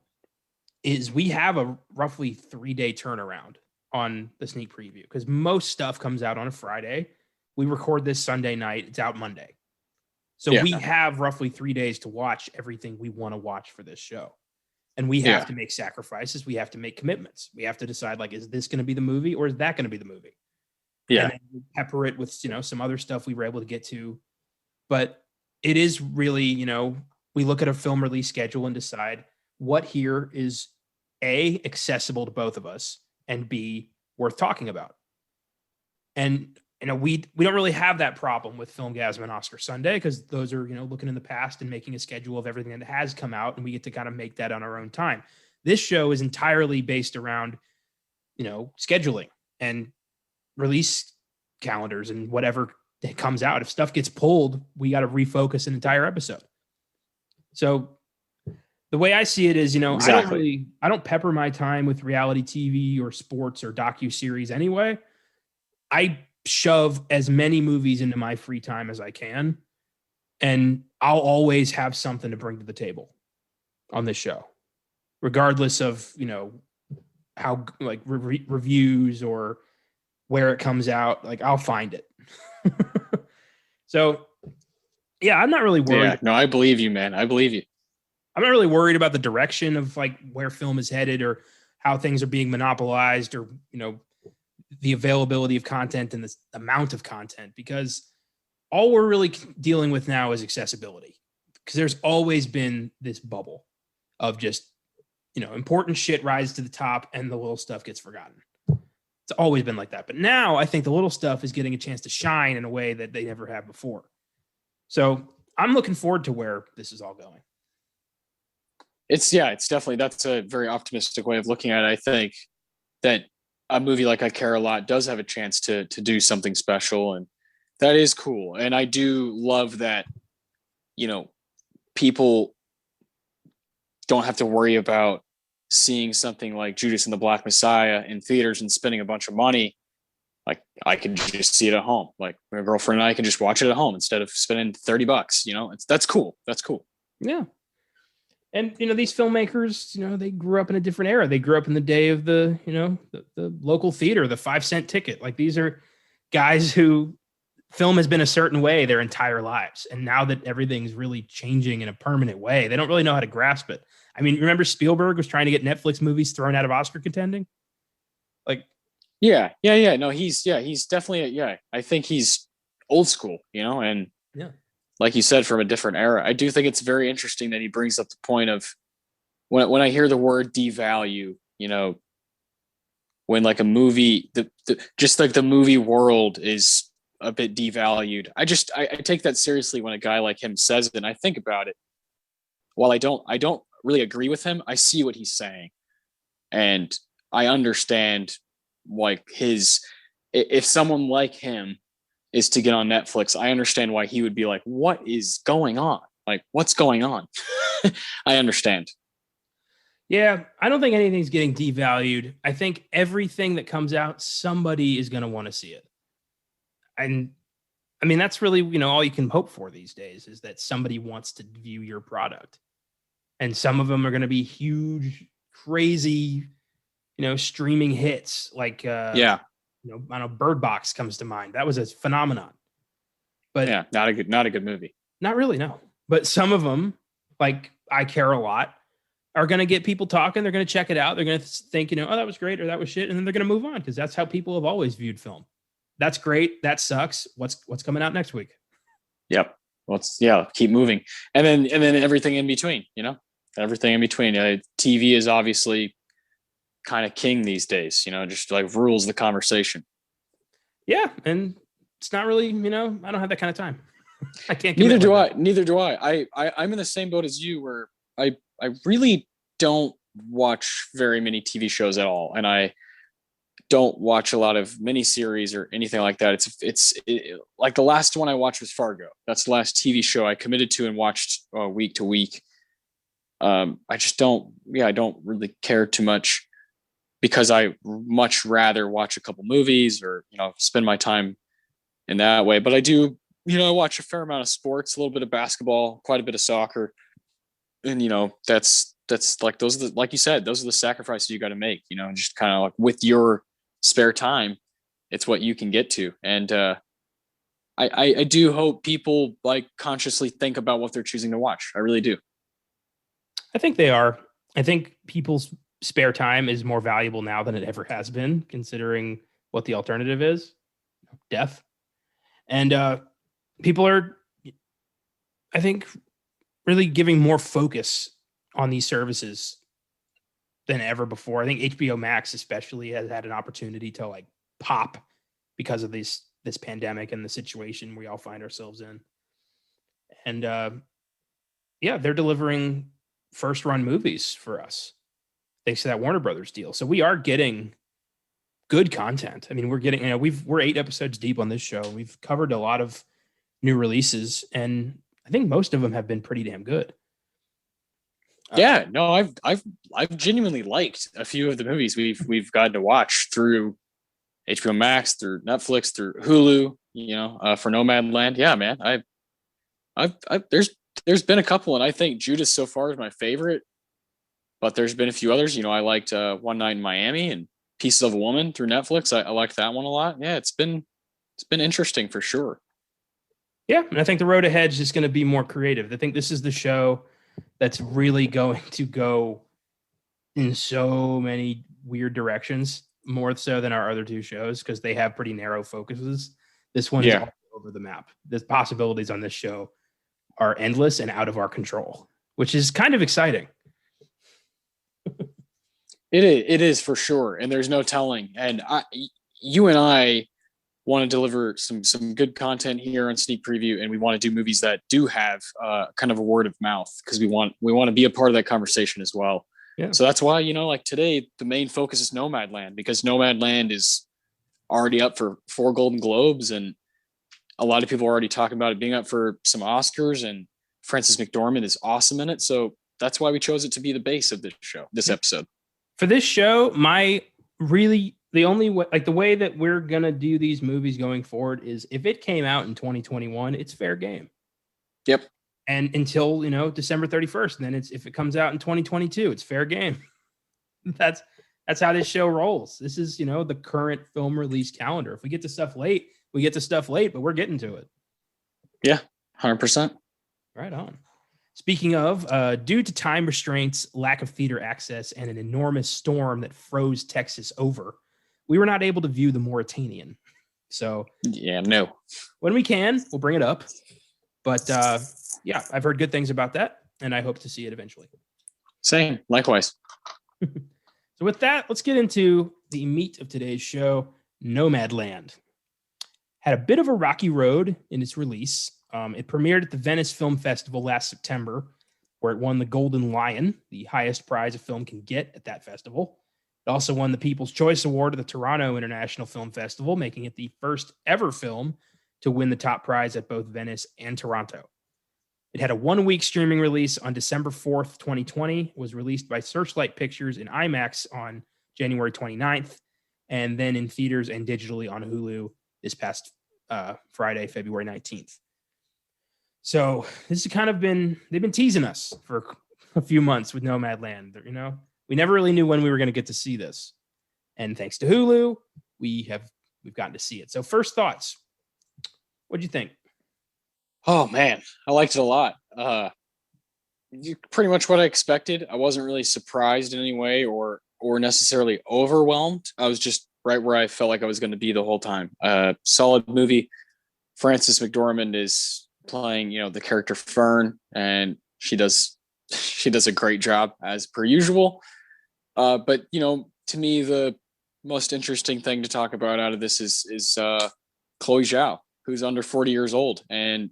is we have a roughly 3-day turnaround on the sneak preview, because most stuff comes out on a Friday. We record this Sunday night. It's out Monday. So we have roughly 3 days to watch everything we want to watch for this show. And we have to make sacrifices. We have to make commitments. We have to decide, like, is this going to be the movie or is that going to be the movie? Yeah. And then we pepper it with, some other stuff we were able to get to. But it is really, we look at a film release schedule and decide what here is A, accessible to both of us, and B, worth talking about. And we don't really have that problem with Filmgazm and Oscar Sunday, because those are, looking in the past and making a schedule of everything that has come out, and we get to kind of make that on our own time. This show is entirely based around, scheduling and release calendars and whatever that comes out. If stuff gets pulled, we got to refocus an entire episode. So the way I see it is, Exactly. I don't pepper my time with reality TV or sports or docuseries anyway. I shove as many movies into my free time as I can, and I'll always have something to bring to the table on this show, regardless of, how like reviews or where it comes out. Like, I'll find it. So yeah, I'm not really worried. Yeah, no, I believe you, man. I believe you. I'm not really worried about the direction of like where film is headed or how things are being monopolized, or, the availability of content and the amount of content, because all we're really dealing with now is accessibility, because there's always been this bubble of just, important shit rises to the top and the little stuff gets forgotten. It's always been like that. But now I think the little stuff is getting a chance to shine in a way that they never have before. So I'm looking forward to where this is all going. It's definitely, that's a very optimistic way of looking at it. I think that a movie like I Care a Lot does have a chance to do something special, and that is cool. And I do love that, people don't have to worry about seeing something like Judas and the Black Messiah in theaters and spending a bunch of money. Like, I can just see it at home. Like, my girlfriend and I can just watch it at home instead of spending $30. That's cool. That's cool. Yeah. And, these filmmakers, they grew up in a different era. They grew up in the day of the local theater, the 5-cent ticket. Like, these are guys who film has been a certain way their entire lives. And now that everything's really changing in a permanent way, they don't really know how to grasp it. I mean, remember Spielberg was trying to get Netflix movies thrown out of Oscar contending? Like, Yeah. No, he's definitely, I think he's old school, and yeah. Like you said, from a different era. I do think it's very interesting that he brings up the point of when I hear the word devalue, when like a movie, just like the movie world is a bit devalued. I take that seriously when a guy like him says it, and I think about it. While I don't really agree with him, I see what he's saying, and I understand like if someone like him is to get on Netflix, I understand why he would be like, what is going on? Like, what's going on? I understand. Yeah, I don't think anything's getting devalued. I think everything that comes out, somebody is going to want to see it. And I mean, that's really, all you can hope for these days is that somebody wants to view your product. And some of them are going to be huge, crazy, streaming hits like, Yeah. I don't know, Bird Box comes to mind. That was a phenomenon. But yeah, not a good movie. Not really, no. But some of them, like I Care a Lot, are going to get people talking. They're going to check it out. They're going to think, oh, that was great or that was shit, and then they're going to move on because that's how people have always viewed film. That's great. That sucks. What's coming out next week? Yep. Keep moving, and then everything in between. Everything in between. TV is obviously kind of king these days. Just like rules the conversation. Yeah, and it's not really. I don't have that kind of time. I can't. Neither do I. I'm in the same boat as you, where I really don't watch very many TV shows at all, and I don't watch a lot of miniseries or anything like that. It's like the last one I watched was Fargo. That's the last TV show I committed to and watched week to week. I just don't. I don't really care too much because I much rather watch a couple movies or spend my time in that way. But I do. I watch a fair amount of sports, a little bit of basketball, quite a bit of soccer. And that's like like you said, those are the sacrifices you got to make, just kind of like with your spare time, it's what you can get to. And I do hope people like consciously think about what they're choosing to watch. I really do. I think they are. I think people's spare time is more valuable now than it ever has been, considering what the alternative is, death. And people are, I think, really giving more focus on these services than ever before. I think HBO Max especially has had an opportunity to like pop because of this pandemic and the situation we all find ourselves in. And they're delivering first run movies for us thanks to that Warner Brothers deal. So we are getting good content. I mean, we're getting, we're 8 episodes deep on this show. We've covered a lot of new releases, and I think most of them have been pretty damn good. Yeah, no, I've genuinely liked a few of the movies we've gotten to watch through HBO Max, through Netflix, through Hulu. For Nomadland. Yeah, man, there's been a couple, and I think Judas so far is my favorite. But there's been a few others. I liked One Night in Miami and Pieces of a Woman through Netflix. I liked that one a lot. Yeah, it's been interesting for sure. Yeah, and I think the road ahead is just going to be more creative. I think this is the show that's really going to go in so many weird directions, more so than our other two shows, because they have pretty narrow focuses. This one is all over the map. The possibilities on this show are endless and out of our control, which is kind of exciting. It is for sure, and there's no telling. And you and I want to deliver some good content here on Sneak Preview, and we want to do movies that do have kind of a word of mouth, because we want to be a part of that conversation as well. Yeah. So that's why, like today, the main focus is Nomadland, because Nomadland is already up for 4 Golden Globes, and a lot of people are already talking about it being up for some Oscars, and Frances McDormand is awesome in it. So that's why we chose it to be the base of this show, this episode. For this show, the only way, like the way that we're going to do these movies going forward is if it came out in 2021, it's fair game. Yep. And until, December 31st, and then if it comes out in 2022, it's fair game. That's how this show rolls. This is, the current film release calendar. If we get to stuff late, we get to stuff late, but we're getting to it. Yeah. 100%. Right on. Speaking of, due to time restraints, lack of theater access, and an enormous storm that froze Texas over, we were not able to view The Mauritanian. So yeah, no. When we can, we'll bring it up. But I've heard good things about that, and I hope to see it eventually. Same, likewise. So with that, let's get into the meat of today's show, Nomadland. Had a bit of a rocky road in its release. It premiered at the Venice Film Festival last September, where it won the Golden Lion, the highest prize a film can get at that festival. It also won the People's Choice Award at the Toronto International Film Festival, making it the first ever film to win the top prize at both Venice and Toronto. It had a 1-week streaming release on December 4th, 2020, was released by Searchlight Pictures in IMAX on January 29th, and then in theaters and digitally on Hulu this past Friday, February 19th. So this has kind of they've been teasing us for a few months with Nomadland. You know, we never really knew when we were going to get to see this. And thanks to Hulu, we've gotten to see it. So first thoughts, what'd you think? Oh man, I liked it a lot. Pretty much what I expected. I wasn't really surprised in any way or necessarily overwhelmed. I was just right where I felt like I was going to be the whole time. Solid movie. Frances McDormand is playing, the character Fern, and she does a great job as per usual. But to me, the most interesting thing to talk about out of this is Chloe Zhao, who's under 40 years old and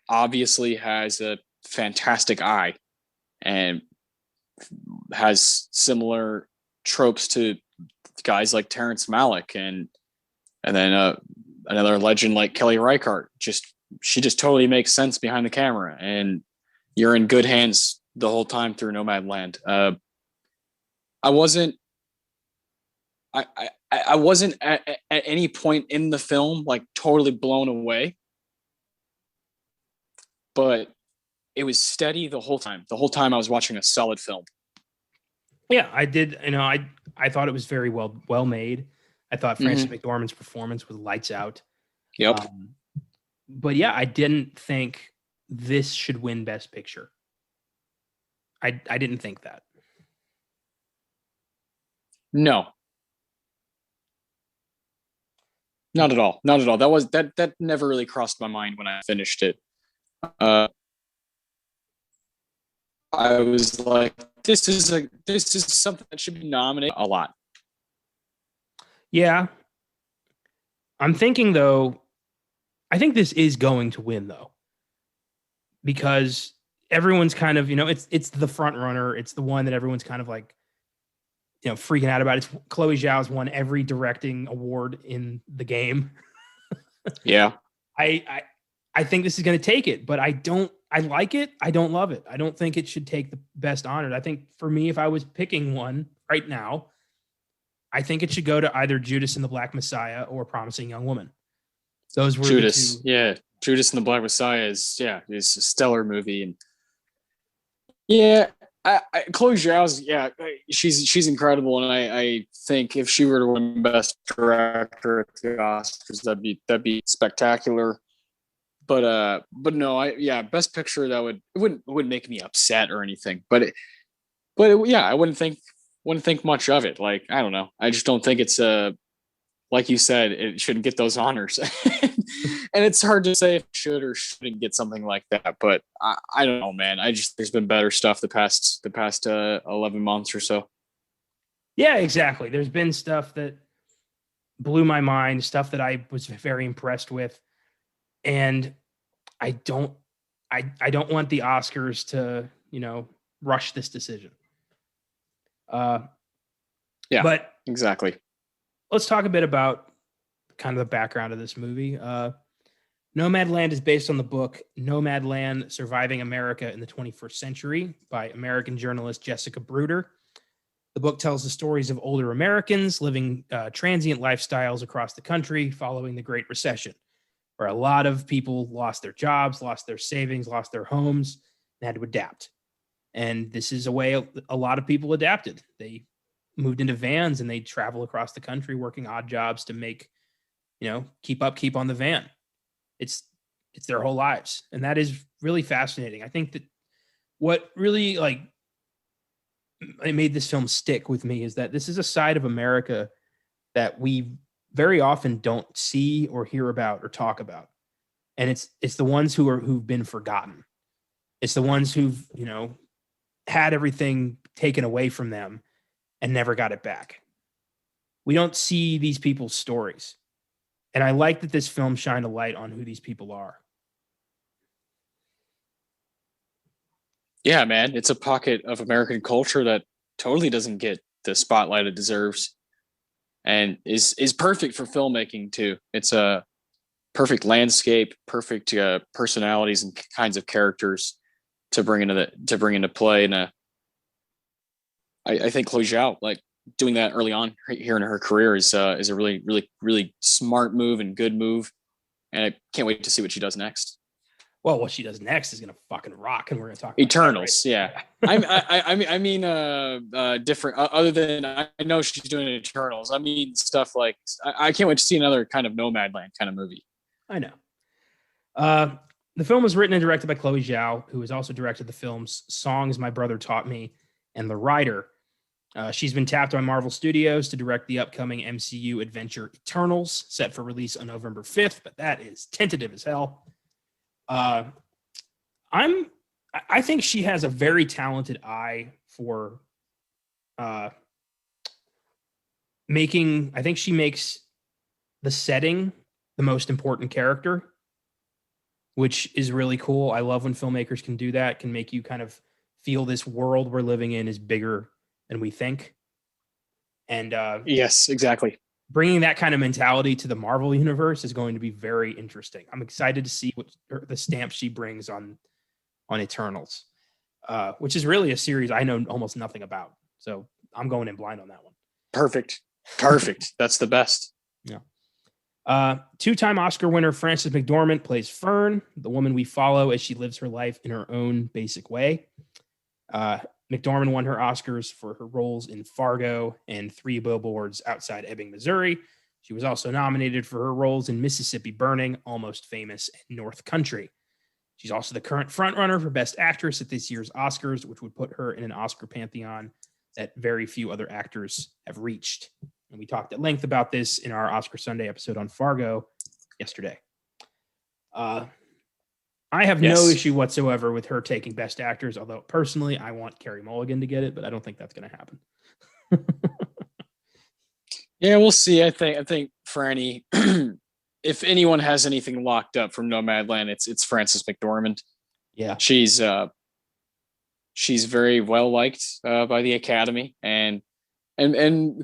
obviously has a fantastic eye and has similar tropes to guys like Terrence Malick and then another legend like Kelly Reichardt. She just totally makes sense behind the camera, and you're in good hands the whole time through Nomadland. I wasn't at any point in the film like totally blown away, but it was steady the whole time. The whole time I was watching a solid film. Yeah, I did. I thought it was very well made. I thought Frances McDormand's performance was lights out. Yep. But yeah, I didn't think this should win Best Picture. I didn't think that. No. Not at all. Not at all. That never really crossed my mind when I finished it. I was like, this is something that should be nominated a lot. Yeah. I'm thinking though, I think this is going to win though, because everyone's kind of, it's the front runner. It's the one that everyone's kind of like, freaking out about. It's Chloe Zhao's won every directing award in the game. Yeah. I think this is going to take it, but I like it. I don't love it. I don't think it should take the best honor. I think for me, if I was picking one right now, I think it should go to either Judas and the Black Messiah or Promising Young Woman. Those were Judas. Yeah. Judas and the Black Messiah is a stellar movie. And yeah, Chloe Zhao's, she's incredible. And I think if she were to win Best Director at the Oscars, that'd be spectacular. But no, Best Picture, it wouldn't make me upset or anything. But I wouldn't think much of it. Like, I don't know. I just don't think it's like you said, it shouldn't get those honors. And it's hard to say if it should or shouldn't get something like that. But I don't know, man. There's been better stuff the past 11 months or so. Yeah, exactly. There's been stuff that blew my mind, stuff that I was very impressed with. And I don't want the Oscars to, rush this decision. Yeah, but exactly. Let's talk a bit about kind of the background of this movie. Nomadland is based on the book Nomadland: Surviving America in the 21st Century by American journalist Jessica Bruder. The book tells the stories of older Americans living transient lifestyles across the country following the Great Recession, where a lot of people lost their jobs, lost their savings, lost their homes, and had to adapt. And this is a way a lot of people adapted. They moved into vans and they travel across the country working odd jobs to make, keep on the van. It's their whole lives. And that is really fascinating. I think that what really it made this film stick with me is that this is a side of America that we very often don't see or hear about or talk about. And it's the ones who've been forgotten. It's the ones who've, had everything taken away from them and never got it back. We don't see these people's stories. And I like that this film shined a light on who these people are. Yeah, man. It's a pocket of American culture that totally doesn't get the spotlight it deserves and is perfect for filmmaking too. It's perfect landscape, perfect personalities and kinds of characters to bring into play. And I think Chloe Zhao, like doing that early on here in her career, is a really, really, really smart move and good move. And I can't wait to see what she does next. Well, what she does next is gonna fucking rock, and we're gonna talk about Eternals. That, right? Yeah, I mean, different. Other than I know she's doing Eternals. I mean, stuff like I can't wait to see another kind of Nomadland kind of movie. I know. The film was written and directed by Chloe Zhao, who has also directed the films Songs My Brother Taught Me and The Rider. She's been tapped by Marvel Studios to direct the upcoming MCU adventure Eternals, set for release on November 5th, but that is tentative as hell. I think she has a very talented eye for making. I think she makes the setting the most important character, which is really cool. I love when filmmakers can do that, can make you kind of feel this world we're living in is bigger than we think. And yes, exactly. Bringing that kind of mentality to the Marvel universe is going to be very interesting. I'm excited to see what the stamp she brings on Eternals, which is really a series I know almost nothing about. So I'm going in blind on that one. Perfect. That's the best. Yeah. Two-time Oscar winner Frances McDormand plays Fern, the woman we follow as she lives her life in her own basic way. McDormand won her Oscars for her roles in Fargo and 3 Billboards Outside Ebbing, Missouri. She was also nominated for her roles in Mississippi Burning, Almost Famous, and North Country. She's also the current frontrunner for Best Actress at this year's Oscars, which would put her in an Oscar pantheon that very few other actors have reached. And we talked at length about this in our Oscar Sunday episode on Fargo yesterday. I have no issue whatsoever with her taking Best Actors, although personally I want Carey Mulligan to get it, but I don't think that's going to happen. Yeah, we'll see. I think Franny, if anyone has anything locked up from Nomadland, it's Frances McDormand. Yeah, she's very well liked by the Academy and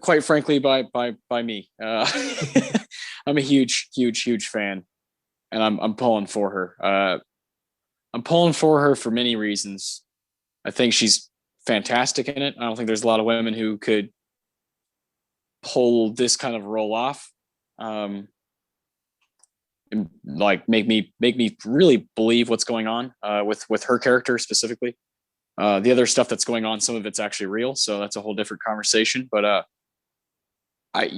quite frankly by me. I'm a huge fan, and I'm pulling for her. I'm pulling for her for many reasons. I think she's fantastic in it. I don't think there's a lot of women who could pull this kind of role off. And like make me really believe what's going on with her character specifically. The other stuff that's going on, some of it's actually real, so that's a whole different conversation. But I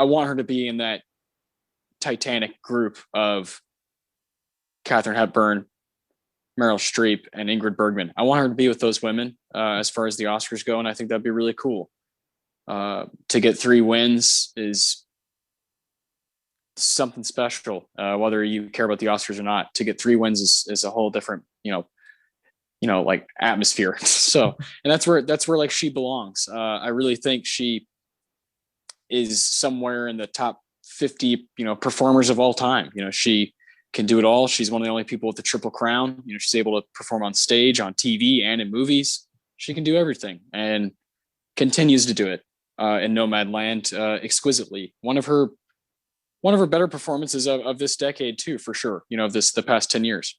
want her to be in that Titanic group of Katharine Hepburn, Meryl Streep, and Ingrid Bergman. I want her to be with those women as far as the Oscars go, and I think that'd be really cool. To get 3 wins is something special, whether you care about the Oscars or not. To get 3 wins is a whole different, like atmosphere. So, and that's where like she belongs. I really think she is somewhere in the top 50, performers of all time. She can do it all. She's one of the only people with the Triple Crown. She's able to perform on stage, on TV, and in movies. She can do everything and continues to do it in Nomadland exquisitely. One of her better performances of this decade too, for sure. The past 10 years.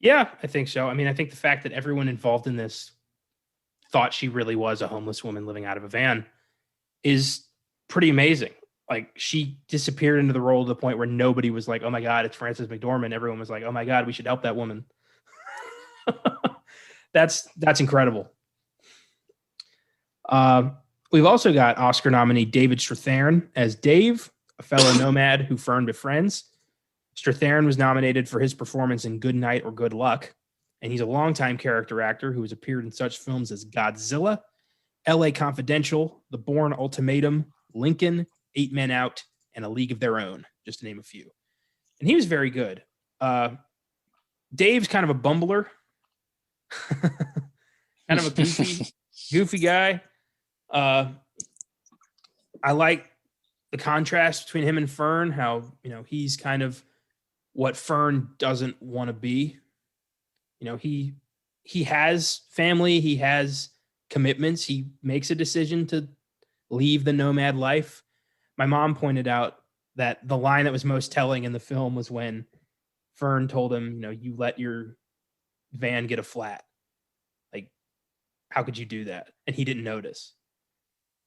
Yeah, I think so. I mean, I think the fact that everyone involved in this thought she really was a homeless woman living out of a van is pretty amazing. Like, she disappeared into the role to the point where nobody was like, oh my God, it's Frances McDormand. Everyone was like, oh my God, we should help that woman. That's incredible. We've also got Oscar nominee David Stratharn as Dave, a fellow nomad who Fern befriends. Stratharn was nominated for his performance in Good Night or Good Luck, and he's a longtime character actor who has appeared in such films as Godzilla, LA Confidential, The Bourne Ultimatum, Lincoln, 8 Men Out, and A League of Their Own, just to name a few. And he was very good. Dave's kind of a bumbler, kind of a goofy guy. I like the contrast between him and Fern, how, he's kind of what Fern doesn't want to be. He has family, he has commitments, he makes a decision to leave the nomad life. My mom pointed out that the line that was most telling in the film was when Fern told him, you let your van get a flat. Like, how could you do that? And he didn't notice,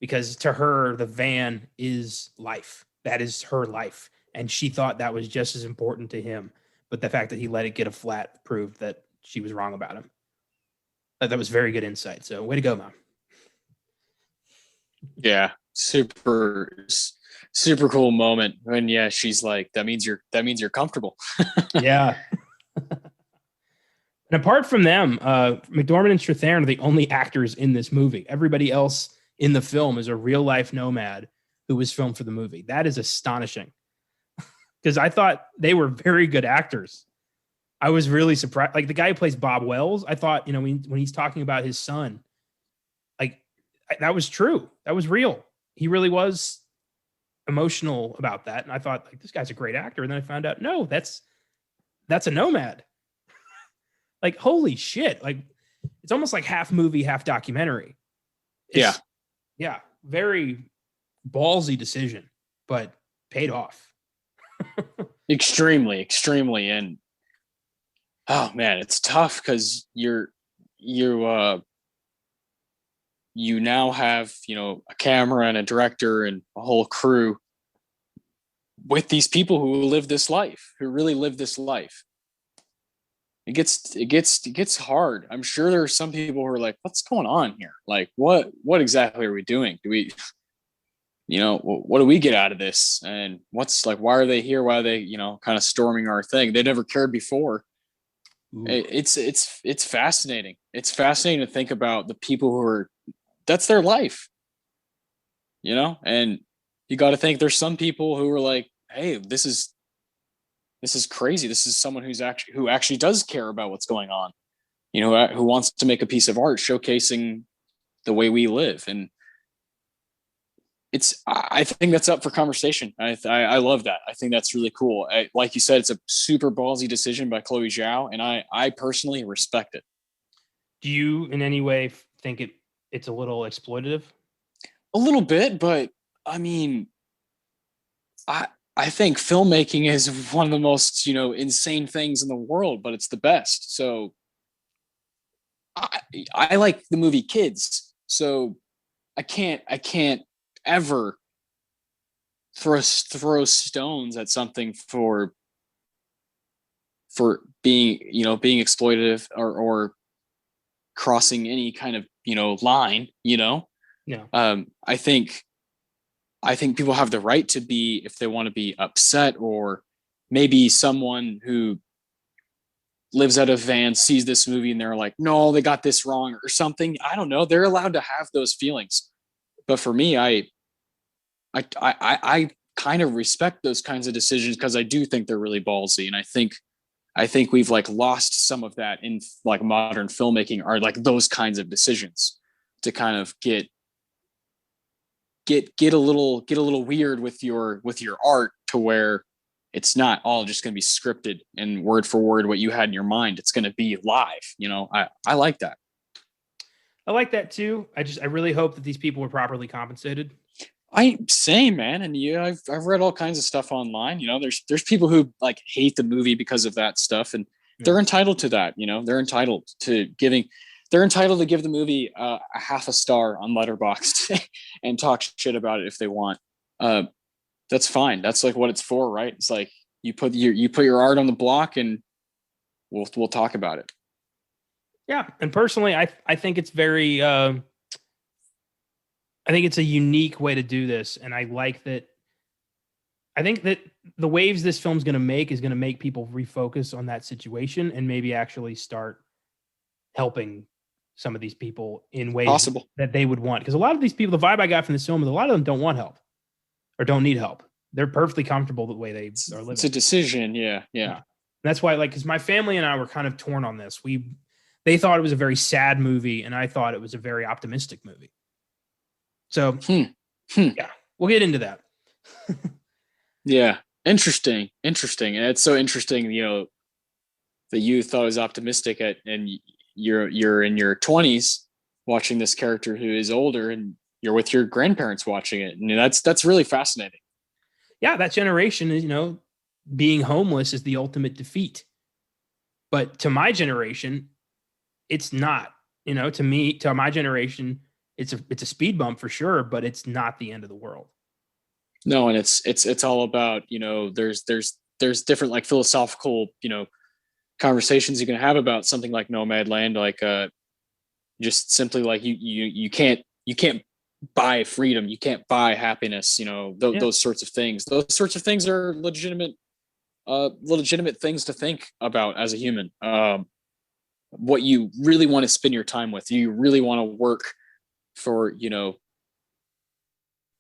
because to her, the van is life. That is her life. And she thought that was just as important to him. But the fact that he let it get a flat proved that she was wrong about him. That was very good insight. So way to go, Mom. Yeah. Super cool moment when, she's like, that means you're comfortable. Yeah. And apart from them, Mcdormand and Stratharn are the only actors in this movie. Everybody else in the film is a real life nomad who was filmed for the movie. That is astonishing, because I thought they were very good actors. I was really surprised. Like the guy who plays Bob Wells, I thought, when he's talking about his son, like that was true. That was real. He really was emotional about that. And I thought, like, this guy's a great actor. And then I found out, no, that's a nomad. Like, holy shit. Like, it's almost like half movie, half documentary. Yeah. Very ballsy decision, but paid off. Extremely. And oh man, it's tough because you now have, a camera and a director and a whole crew with these people who live this life, who really live this life. It gets hard. I'm sure there are some people who are like, what's going on here? Like, what exactly are we doing? Do we, what do we get out of this? And what's like, why are they here? Why are they, kind of storming our thing? They never cared before. It's fascinating. It's fascinating to think about the people who are, that's their life, and you got to think there's some people who are like, hey, this is crazy. This is someone who actually does care about what's going on, who wants to make a piece of art showcasing the way we live. And I think that's up for conversation. I love that. I think that's really cool. Like you said, it's a super ballsy decision by Chloe Zhao, and I personally respect it. Do you in any way think it's a little exploitative? A little bit, but I mean, I think filmmaking is one of the most, insane things in the world, but it's the best. So I like the movie Kids. So I can't ever throw stones at something for being, being exploitative or crossing any kind of, line, Yeah. I think people have the right to be, if they want to be upset, or maybe someone who lives out of van sees this movie and they're like, no, they got this wrong or something. I don't know. They're allowed to have those feelings. But for me, I kind of respect those kinds of decisions because I do think they're really ballsy. And I think we've like lost some of that in like modern filmmaking, are like those kinds of decisions to kind of get a little weird with your art, to where it's not all just going to be scripted and word for word what you had in your mind. It's going to be live. I like that. I like that too. I really hope that these people were properly compensated. Same, man. And I've read all kinds of stuff online. There's people who like hate the movie because of that stuff, and they're entitled to that. They're entitled to give the movie a half a star on Letterboxd and talk shit about it if they want. That's fine. That's like what it's for, right? It's like you put your art on the block, and we'll talk about it. Yeah, and personally, I think it's very. I think it's a unique way to do this, and I like that. I think that the waves this film's going to make is going to make people refocus on that situation and maybe actually start helping some of these people in ways that they would want. Because a lot of these people, the vibe I got from this film is a lot of them don't want help or don't need help. They're perfectly comfortable the way they are living. It's a decision. Yeah. And that's why, because my family and I were kind of torn on this. They thought it was a very sad movie, and I thought it was a very optimistic movie. So, yeah, we'll get into that. Yeah, interesting. And it's so interesting, that you thought it was optimistic and you're in your 20s watching this character who is older, and you're with your grandparents watching it. And that's really fascinating. yeah, that generation is, being homeless is the ultimate defeat. But to my generation, it's not. To my generation, it's a speed bump for sure, but it's not the end of the world. No, and it's all about, there's different like philosophical, conversations you can have about something like Nomadland, like just simply like you can't buy freedom, you can't buy happiness, those sorts of things. Those sorts of things are legitimate things to think about as a human. What you really want to spend your time with. You really want to work for,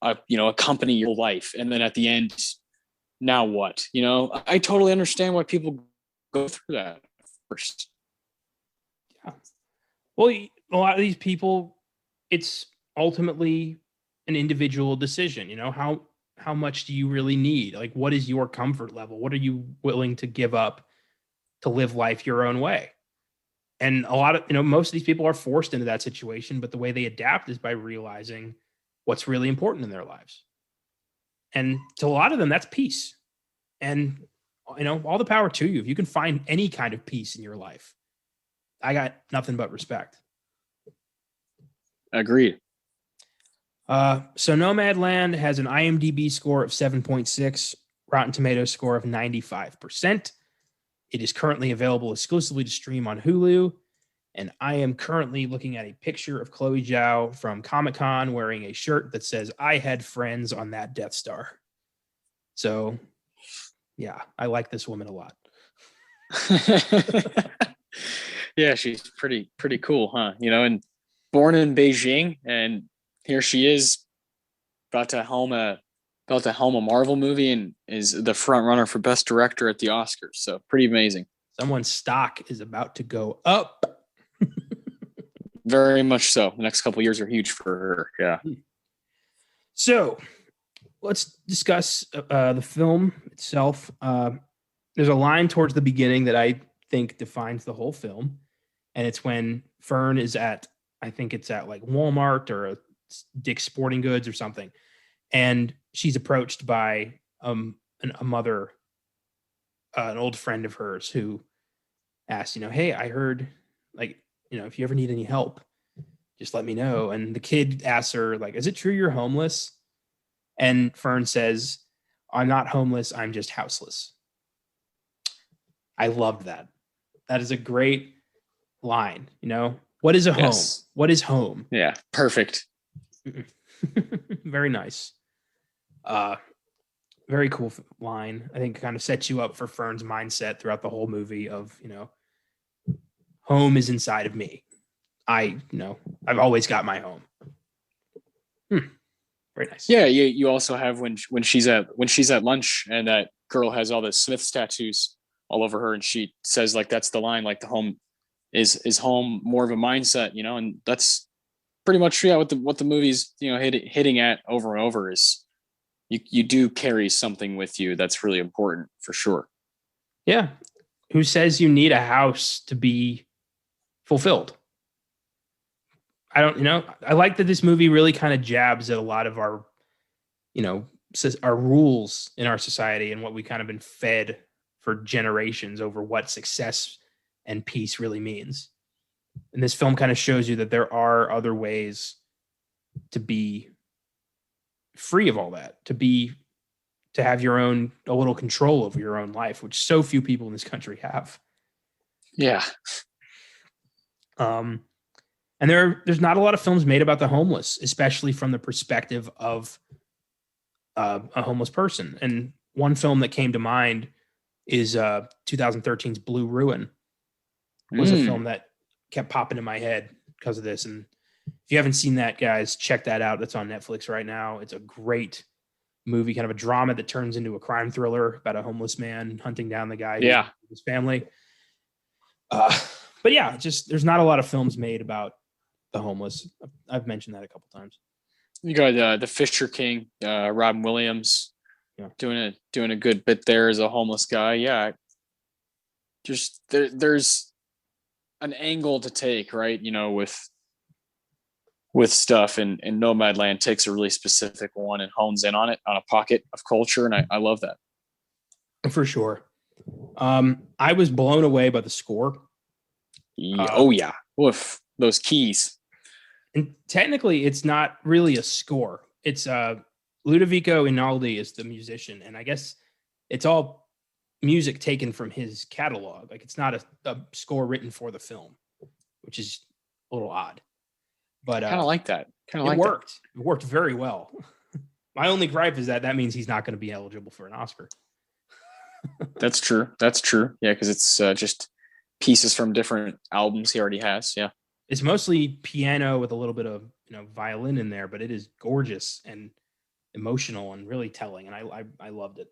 accompany your life, and then at the end, now what? I totally understand why people go through that first. Yeah. Well, a lot of these people, it's ultimately an individual decision. How much do you really need? Like, what is your comfort level? What are you willing to give up to live life your own way? And a lot of, most of these people are forced into that situation, but the way they adapt is by realizing what's really important in their lives. And to a lot of them, that's peace. And, all the power to you. If you can find any kind of peace in your life, I got nothing but respect. Agreed. So Nomadland has an IMDb score of 7.6, Rotten Tomatoes score of 95%. It is currently available exclusively to stream on Hulu. And I am currently looking at a picture of Chloe Zhao from Comic-Con wearing a shirt that says, "I had friends on that Death Star." So, yeah, I like this woman a lot. Yeah, she's pretty cool, huh? And born in Beijing, and here she is about to helm a Marvel movie and is the front runner for Best Director at the Oscars. So pretty amazing. Someone's stock is about to go up. Very much so. The next couple of years are huge for her. Yeah. So let's discuss the film itself. There's a line towards the beginning that I think defines the whole film. And it's when Fern is I think it's at like Walmart or a Dick's Sporting Goods or something. And she's approached by a mother, an old friend of hers, who asked, "Hey, I heard, like, if you ever need any help, just let me know." And the kid asks her, like, "Is it true you're homeless?" And Fern says, "I'm not homeless. I'm just houseless." I loved that. That is a great line. What is a home? What is home? Yeah, perfect. Very nice. Very cool line. I think kind of sets you up for Fern's mindset throughout the whole movie of, home is inside of me. I've always got my home. Very nice. Yeah, you also have when she's at lunch and that girl has all the Smiths tattoos all over her, and she says, like, that's the line, like, the home is home more of a mindset, and that's pretty much what the movie's hitting at over and over is you do carry something with you that's really important for sure. Yeah. Who says you need a house to be fulfilled? I don't, I like that this movie really kind of jabs at a lot of our, our rules in our society and what we kind of been fed for generations over what success and peace really means. And this film kind of shows you that there are other ways to be free of all that, to have a little control over your own life, which so few people in this country have. Yeah. And there's not a lot of films made about the homeless, especially from the perspective of a homeless person. And one film that came to mind is 2013's Blue Ruin. It was a film that kept popping in my head because of this. And if you haven't seen that, guys, check that out. That's on Netflix right now. It's a great movie, kind of a drama that turns into a crime thriller about a homeless man hunting down the guy, his family. But yeah, just there's not a lot of films made about the homeless. I've mentioned that a couple times. You got the Fisher King, Robin Williams, doing a good bit there as a homeless guy. Yeah, just there's an angle to take, right? with stuff, and Nomadland takes a really specific one and hones in on it, on a pocket of culture, and I love that. For sure. I was blown away by the score. Oh yeah, woof, those keys. And technically, it's not really a score. It's Ludovico Einaudi is the musician, and I guess it's all music taken from his catalog. Like, it's not a score written for the film, which is a little odd. But kind of like that. It worked. It worked very well. My only gripe is that means he's not going to be eligible for an Oscar. That's true. Yeah, because it's just pieces from different albums he already has. Yeah, it's mostly piano with a little bit of violin in there, but it is gorgeous and emotional and really telling, and I loved it.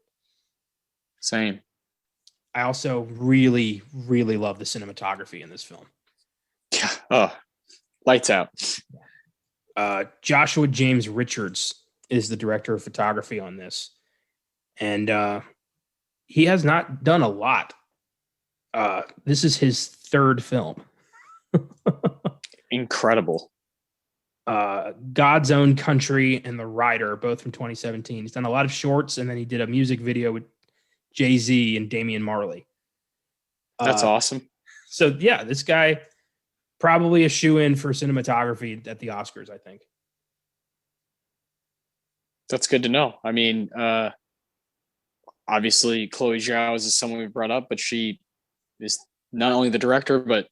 Same. I also really, really love the cinematography in this film. Yeah. Oh, lights out. Joshua James Richards is the director of photography on this, and he has not done a lot. This is his third film. Incredible. God's Own Country and The Rider, both from 2017. He's done a lot of shorts, and then he did a music video with Jay-Z and Damian Marley. That's awesome. So yeah, this guy probably a shoe-in for cinematography at the Oscars, I think. That's good to know. I mean, obviously Chloe Zhao is someone we brought up, but she is not only the director, but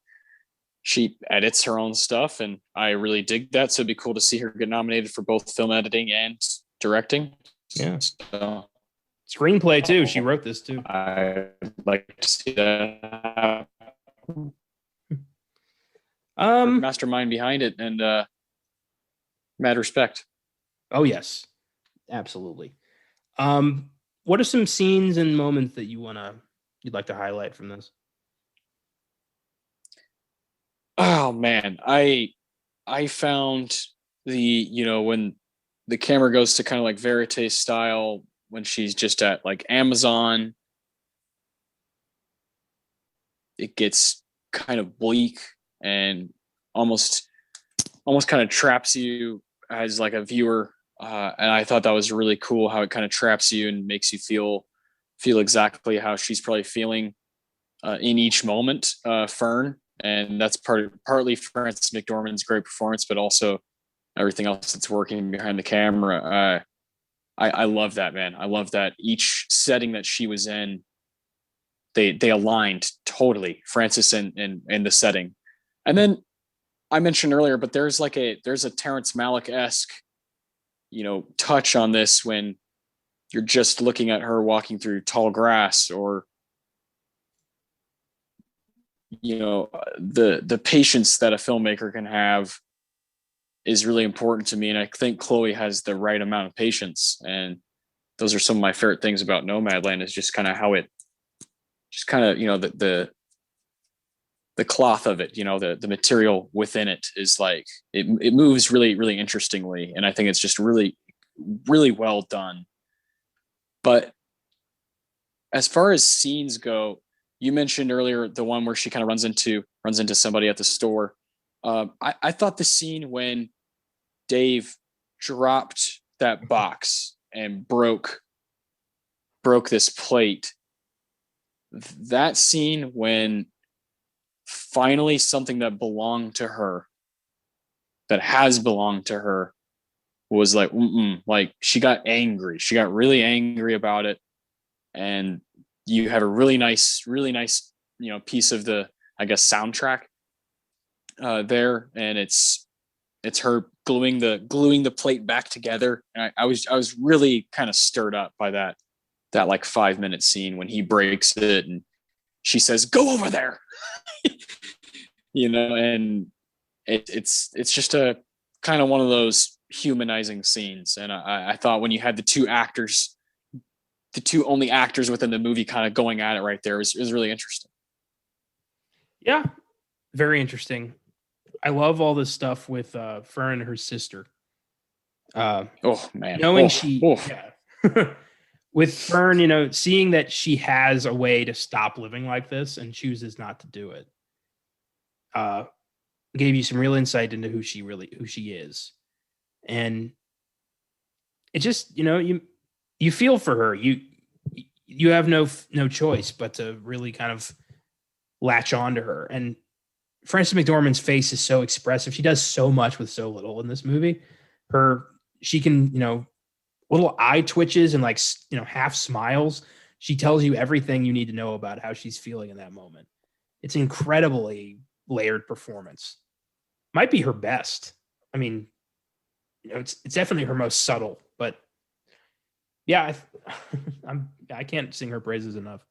she edits her own stuff, and I really dig that. So it'd be cool to see her get nominated for both film editing and directing. Yeah. So, screenplay too. She wrote this too. I'd like to see that. Mastermind behind it, and mad respect. Oh yes, absolutely. What are some scenes and moments that you'd like to highlight from this? Oh man, I found when the camera goes to kind of like verite style when she's just at like Amazon, it gets kind of bleak and almost kind of traps you as like a viewer. And I thought that was really cool how it kind of traps you and makes you feel exactly how she's probably feeling in each moment, Fern. And that's partly Frances McDormand's great performance, but also everything else that's working behind the camera. I love that, man. I love that each setting that she was in, they aligned totally, Frances and the setting. And then I mentioned earlier, but there's a Terrence Malick-esque, touch on this when you're just looking at her walking through tall grass, or the patience that a filmmaker can have is really important to me. And I think Chloe has the right amount of patience. And those are some of my favorite things about Nomadland, is just kind of how it just kind of, the cloth of it, the material within it is like, it moves really, really interestingly. And I think it's just really, really well done. But as far as scenes go, you mentioned earlier the one where she kind of runs into somebody at the store. I thought the scene when Dave dropped that box and broke this plate, that scene when finally something that belonged to her, that has belonged to her, was like, like she got angry. She got really angry about it. And you have a really nice, piece of the, I guess, soundtrack there. And it's her gluing the plate back together. And I was really kind of stirred up by that like 5-minute scene when he breaks it and she says, "Go over there." And it's just a kind of one of those humanizing scenes. And I thought when you had the two only actors within the movie kind of going at it right there, is really interesting. Yeah, very interesting. I love all this stuff with Fern and her sister. Oh man, knowing with Fern, seeing that she has a way to stop living like this and chooses not to do it. gave you some real insight into who she is. And it just, you feel for her. You have no choice but to really kind of latch on to her. And Frances McDormand's face is so expressive. She does so much with so little in this movie. She can, little eye twitches and like, half smiles. She tells you everything you need to know about how she's feeling in that moment. It's incredibly layered performance. Might be her best. I mean, it's definitely her most subtle, but yeah, I can't sing her praises enough.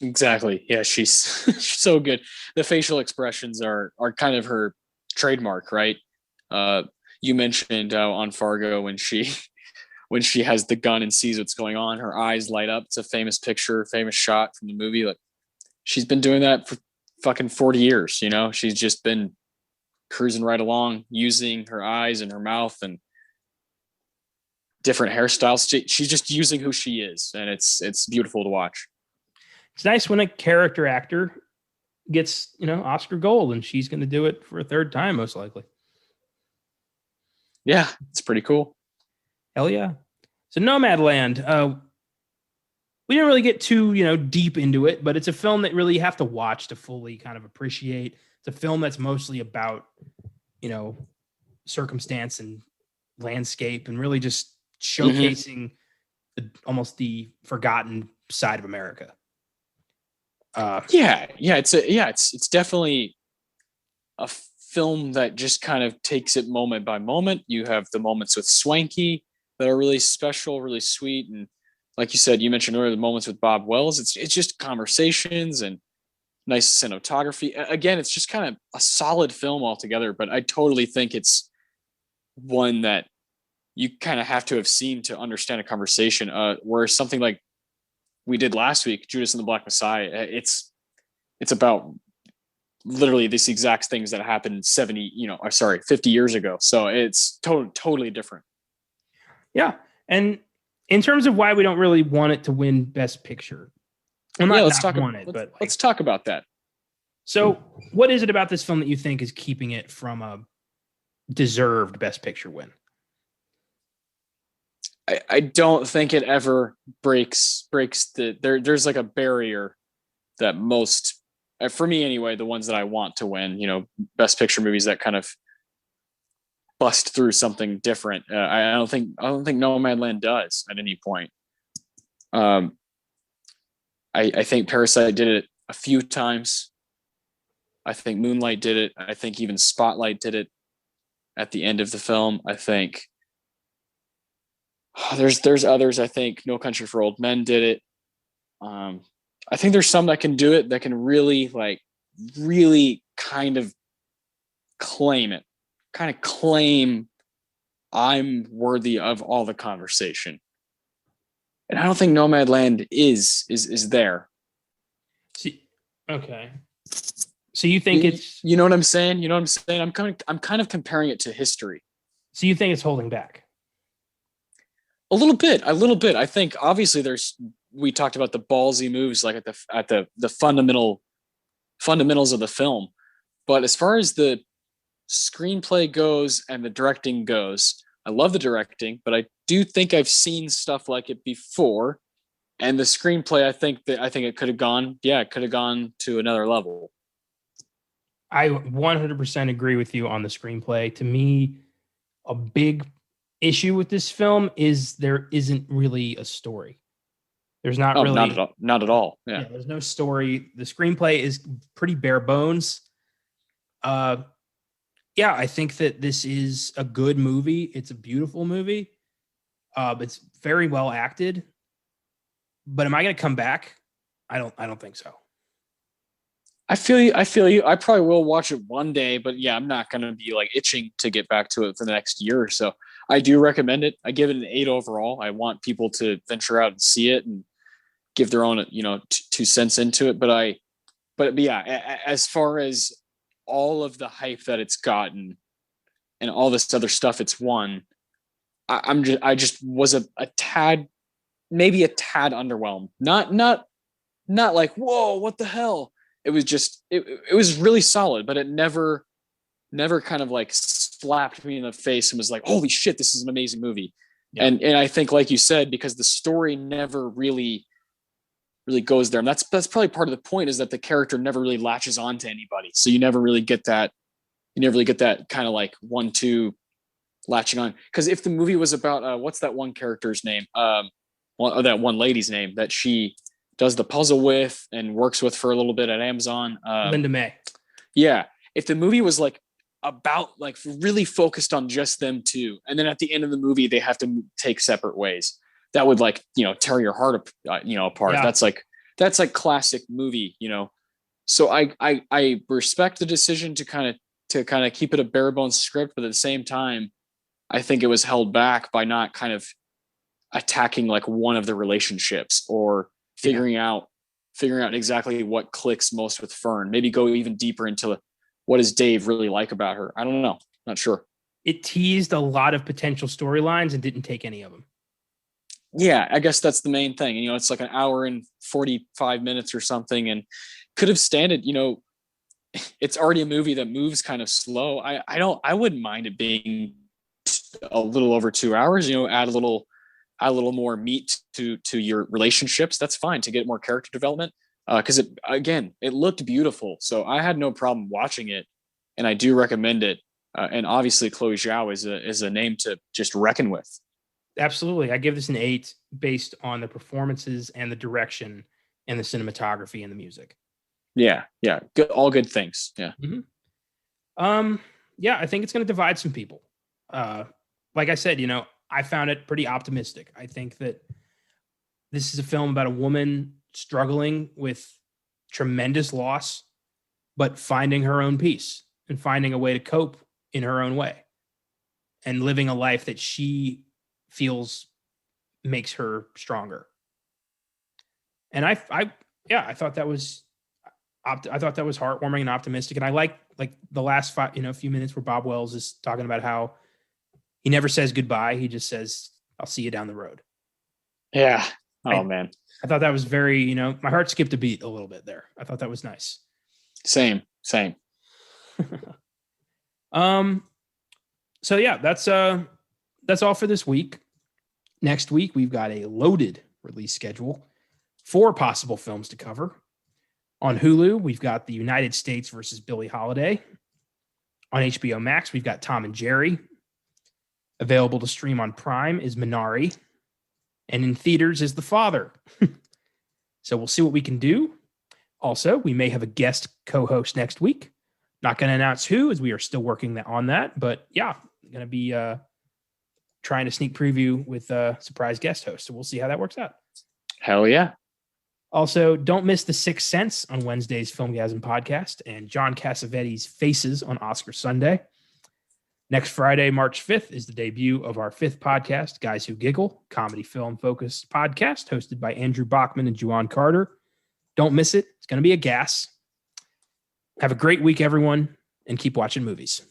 Exactly. Yeah, she's she's so good. The facial expressions are kind of her trademark, right? You mentioned on Fargo when she has the gun and sees what's going on, her eyes light up. It's a famous picture, famous shot from the movie. Like, she's been doing that for fucking 40 years. She's just been cruising right along, using her eyes and her mouth and different hairstyles. She's just using who she is, and it's beautiful to watch. It's nice when a character actor gets, Oscar gold, and she's going to do it for a third time, most likely. Yeah, it's pretty cool. Hell yeah. So Nomadland, we didn't really get too, deep into it, but it's a film that really you have to watch to fully kind of appreciate. It's a film that's mostly about, circumstance and landscape and really just showcasing almost the forgotten side of America. It's definitely a film that just kind of takes it moment by moment. You have the moments with Swanky that are really special, really sweet, and like you said, you mentioned earlier the moments with Bob Wells. It's just conversations and nice cinematography. Again, it's just kind of a solid film altogether. But I totally think it's one that you kind of have to have seen to understand a conversation. Whereas something like we did last week, Judas and the Black Messiah, it's about literally these exact things that happened 50 years ago. So it's totally different. Yeah. And in terms of why we don't really want it to win Best Picture, let's talk about that. So what is it about this film that you think is keeping it from a deserved Best Picture win? I don't think it ever breaks there's like a barrier that most, for me anyway, the ones that I want to win, Best Picture movies that kind of bust through something different. I don't think Nomadland does at any point. I think Parasite did it a few times. I think Moonlight did it. I think even Spotlight did it at the end of the film. I think there's others. I think No Country for Old Men did it. I think there's some that can do it, that can really kind of claim it, kind of claim I'm worthy of all the conversation. And I don't think Nomadland is there. Okay. So you think it's, you know what I'm saying? I'm kind of comparing it to history. So you think it's holding back? A little bit. I think obviously we talked about the ballsy moves like at the fundamentals of the film. But as far as the screenplay goes and the directing goes, I love the directing, but I do think I've seen stuff like it before. And the screenplay, I think it could have gone to another level. I 100% agree with you on the screenplay. To me, a big issue with this film is there isn't really a story. There's not really, not at all. Yeah, there's no story. The screenplay is pretty bare bones. I think that this is a good movie. It's a beautiful movie. It's very well acted. But am I going to come back? I don't think so. I feel you. I probably will watch it one day, but yeah, I'm not going to be like itching to get back to it for the next year or so. I do recommend it. I give it an 8 overall. I want people to venture out and see it and give their own, 2 cents into it. But yeah, as far as all of the hype that it's gotten and all this other stuff it's won, I just was a tad underwhelmed. Not like, whoa, what the hell? It was just, it was really solid, but it never never kind of like slapped me in the face and was like, holy shit, this is an amazing movie. Yeah. And I think, like you said, because the story never really goes there. And that's probably part of the point, is that the character never really latches on to anybody. So you never really get that kind of like 1-2 latching on. Because if the movie was about what's that one character's name? That one lady's name that she does the puzzle with and works with for a little bit at Amazon. Linda May. Yeah. If the movie was like about like really focused on just them two, and then at the end of the movie they have to take separate ways, that would like, tear your heart apart. Yeah. That's like classic movie, So I respect the decision to kind of keep it a bare bones script, but at the same time, I think it was held back by not kind of attacking like one of the relationships, or figuring out exactly what clicks most with Fern. Maybe go even deeper into what does Dave really like about her. I don't know. Not sure. It teased a lot of potential storylines and didn't take any of them. Yeah, I guess that's the main thing. It's like an hour and 45 minutes or something, and could have standed, it's already a movie that moves kind of slow. I wouldn't mind it being a little over 2 hours, add a little more meat to your relationships. That's fine, to get more character development. Because it looked beautiful. So I had no problem watching it, and I do recommend it. And obviously Chloe Zhao is a name to just reckon with. Absolutely. I give this an 8 based on the performances and the direction and the cinematography and the music. Yeah. Good, all good things. Yeah. Mm-hmm. Yeah, I think it's going to divide some people. Like I said, I found it pretty optimistic. I think that this is a film about a woman struggling with tremendous loss, but finding her own peace and finding a way to cope in her own way and living a life that she feels makes her stronger. And I thought that was heartwarming and optimistic. And I like the last few minutes where Bob Wells is talking about how he never says goodbye. He just says, I'll see you down the road. Yeah. Oh, man. I thought that was very, my heart skipped a beat a little bit there. I thought that was nice. Same. So yeah, that's all for this week. Next week, we've got a loaded release schedule, 4 possible films to cover. On Hulu, we've got The United States versus Billie Holiday. On HBO Max, we've got Tom and Jerry. Available to stream on Prime is Minari. And in theaters is The Father. So we'll see what we can do. Also, we may have a guest co-host next week. Not going to announce who, as we are still working on that. But yeah, going to be trying to sneak preview with a surprise guest host. So we'll see how that works out. Hell yeah. Also, don't miss The Sixth Sense on Wednesday's Filmgazm podcast and John Cassavetes' Faces on Oscar Sunday. Next Friday, March 5th, is the debut of our 5th podcast, Guys Who Giggle, comedy film-focused podcast hosted by Andrew Bachman and Juwan Carter. Don't miss it. It's going to be a gas. Have a great week, everyone, and keep watching movies.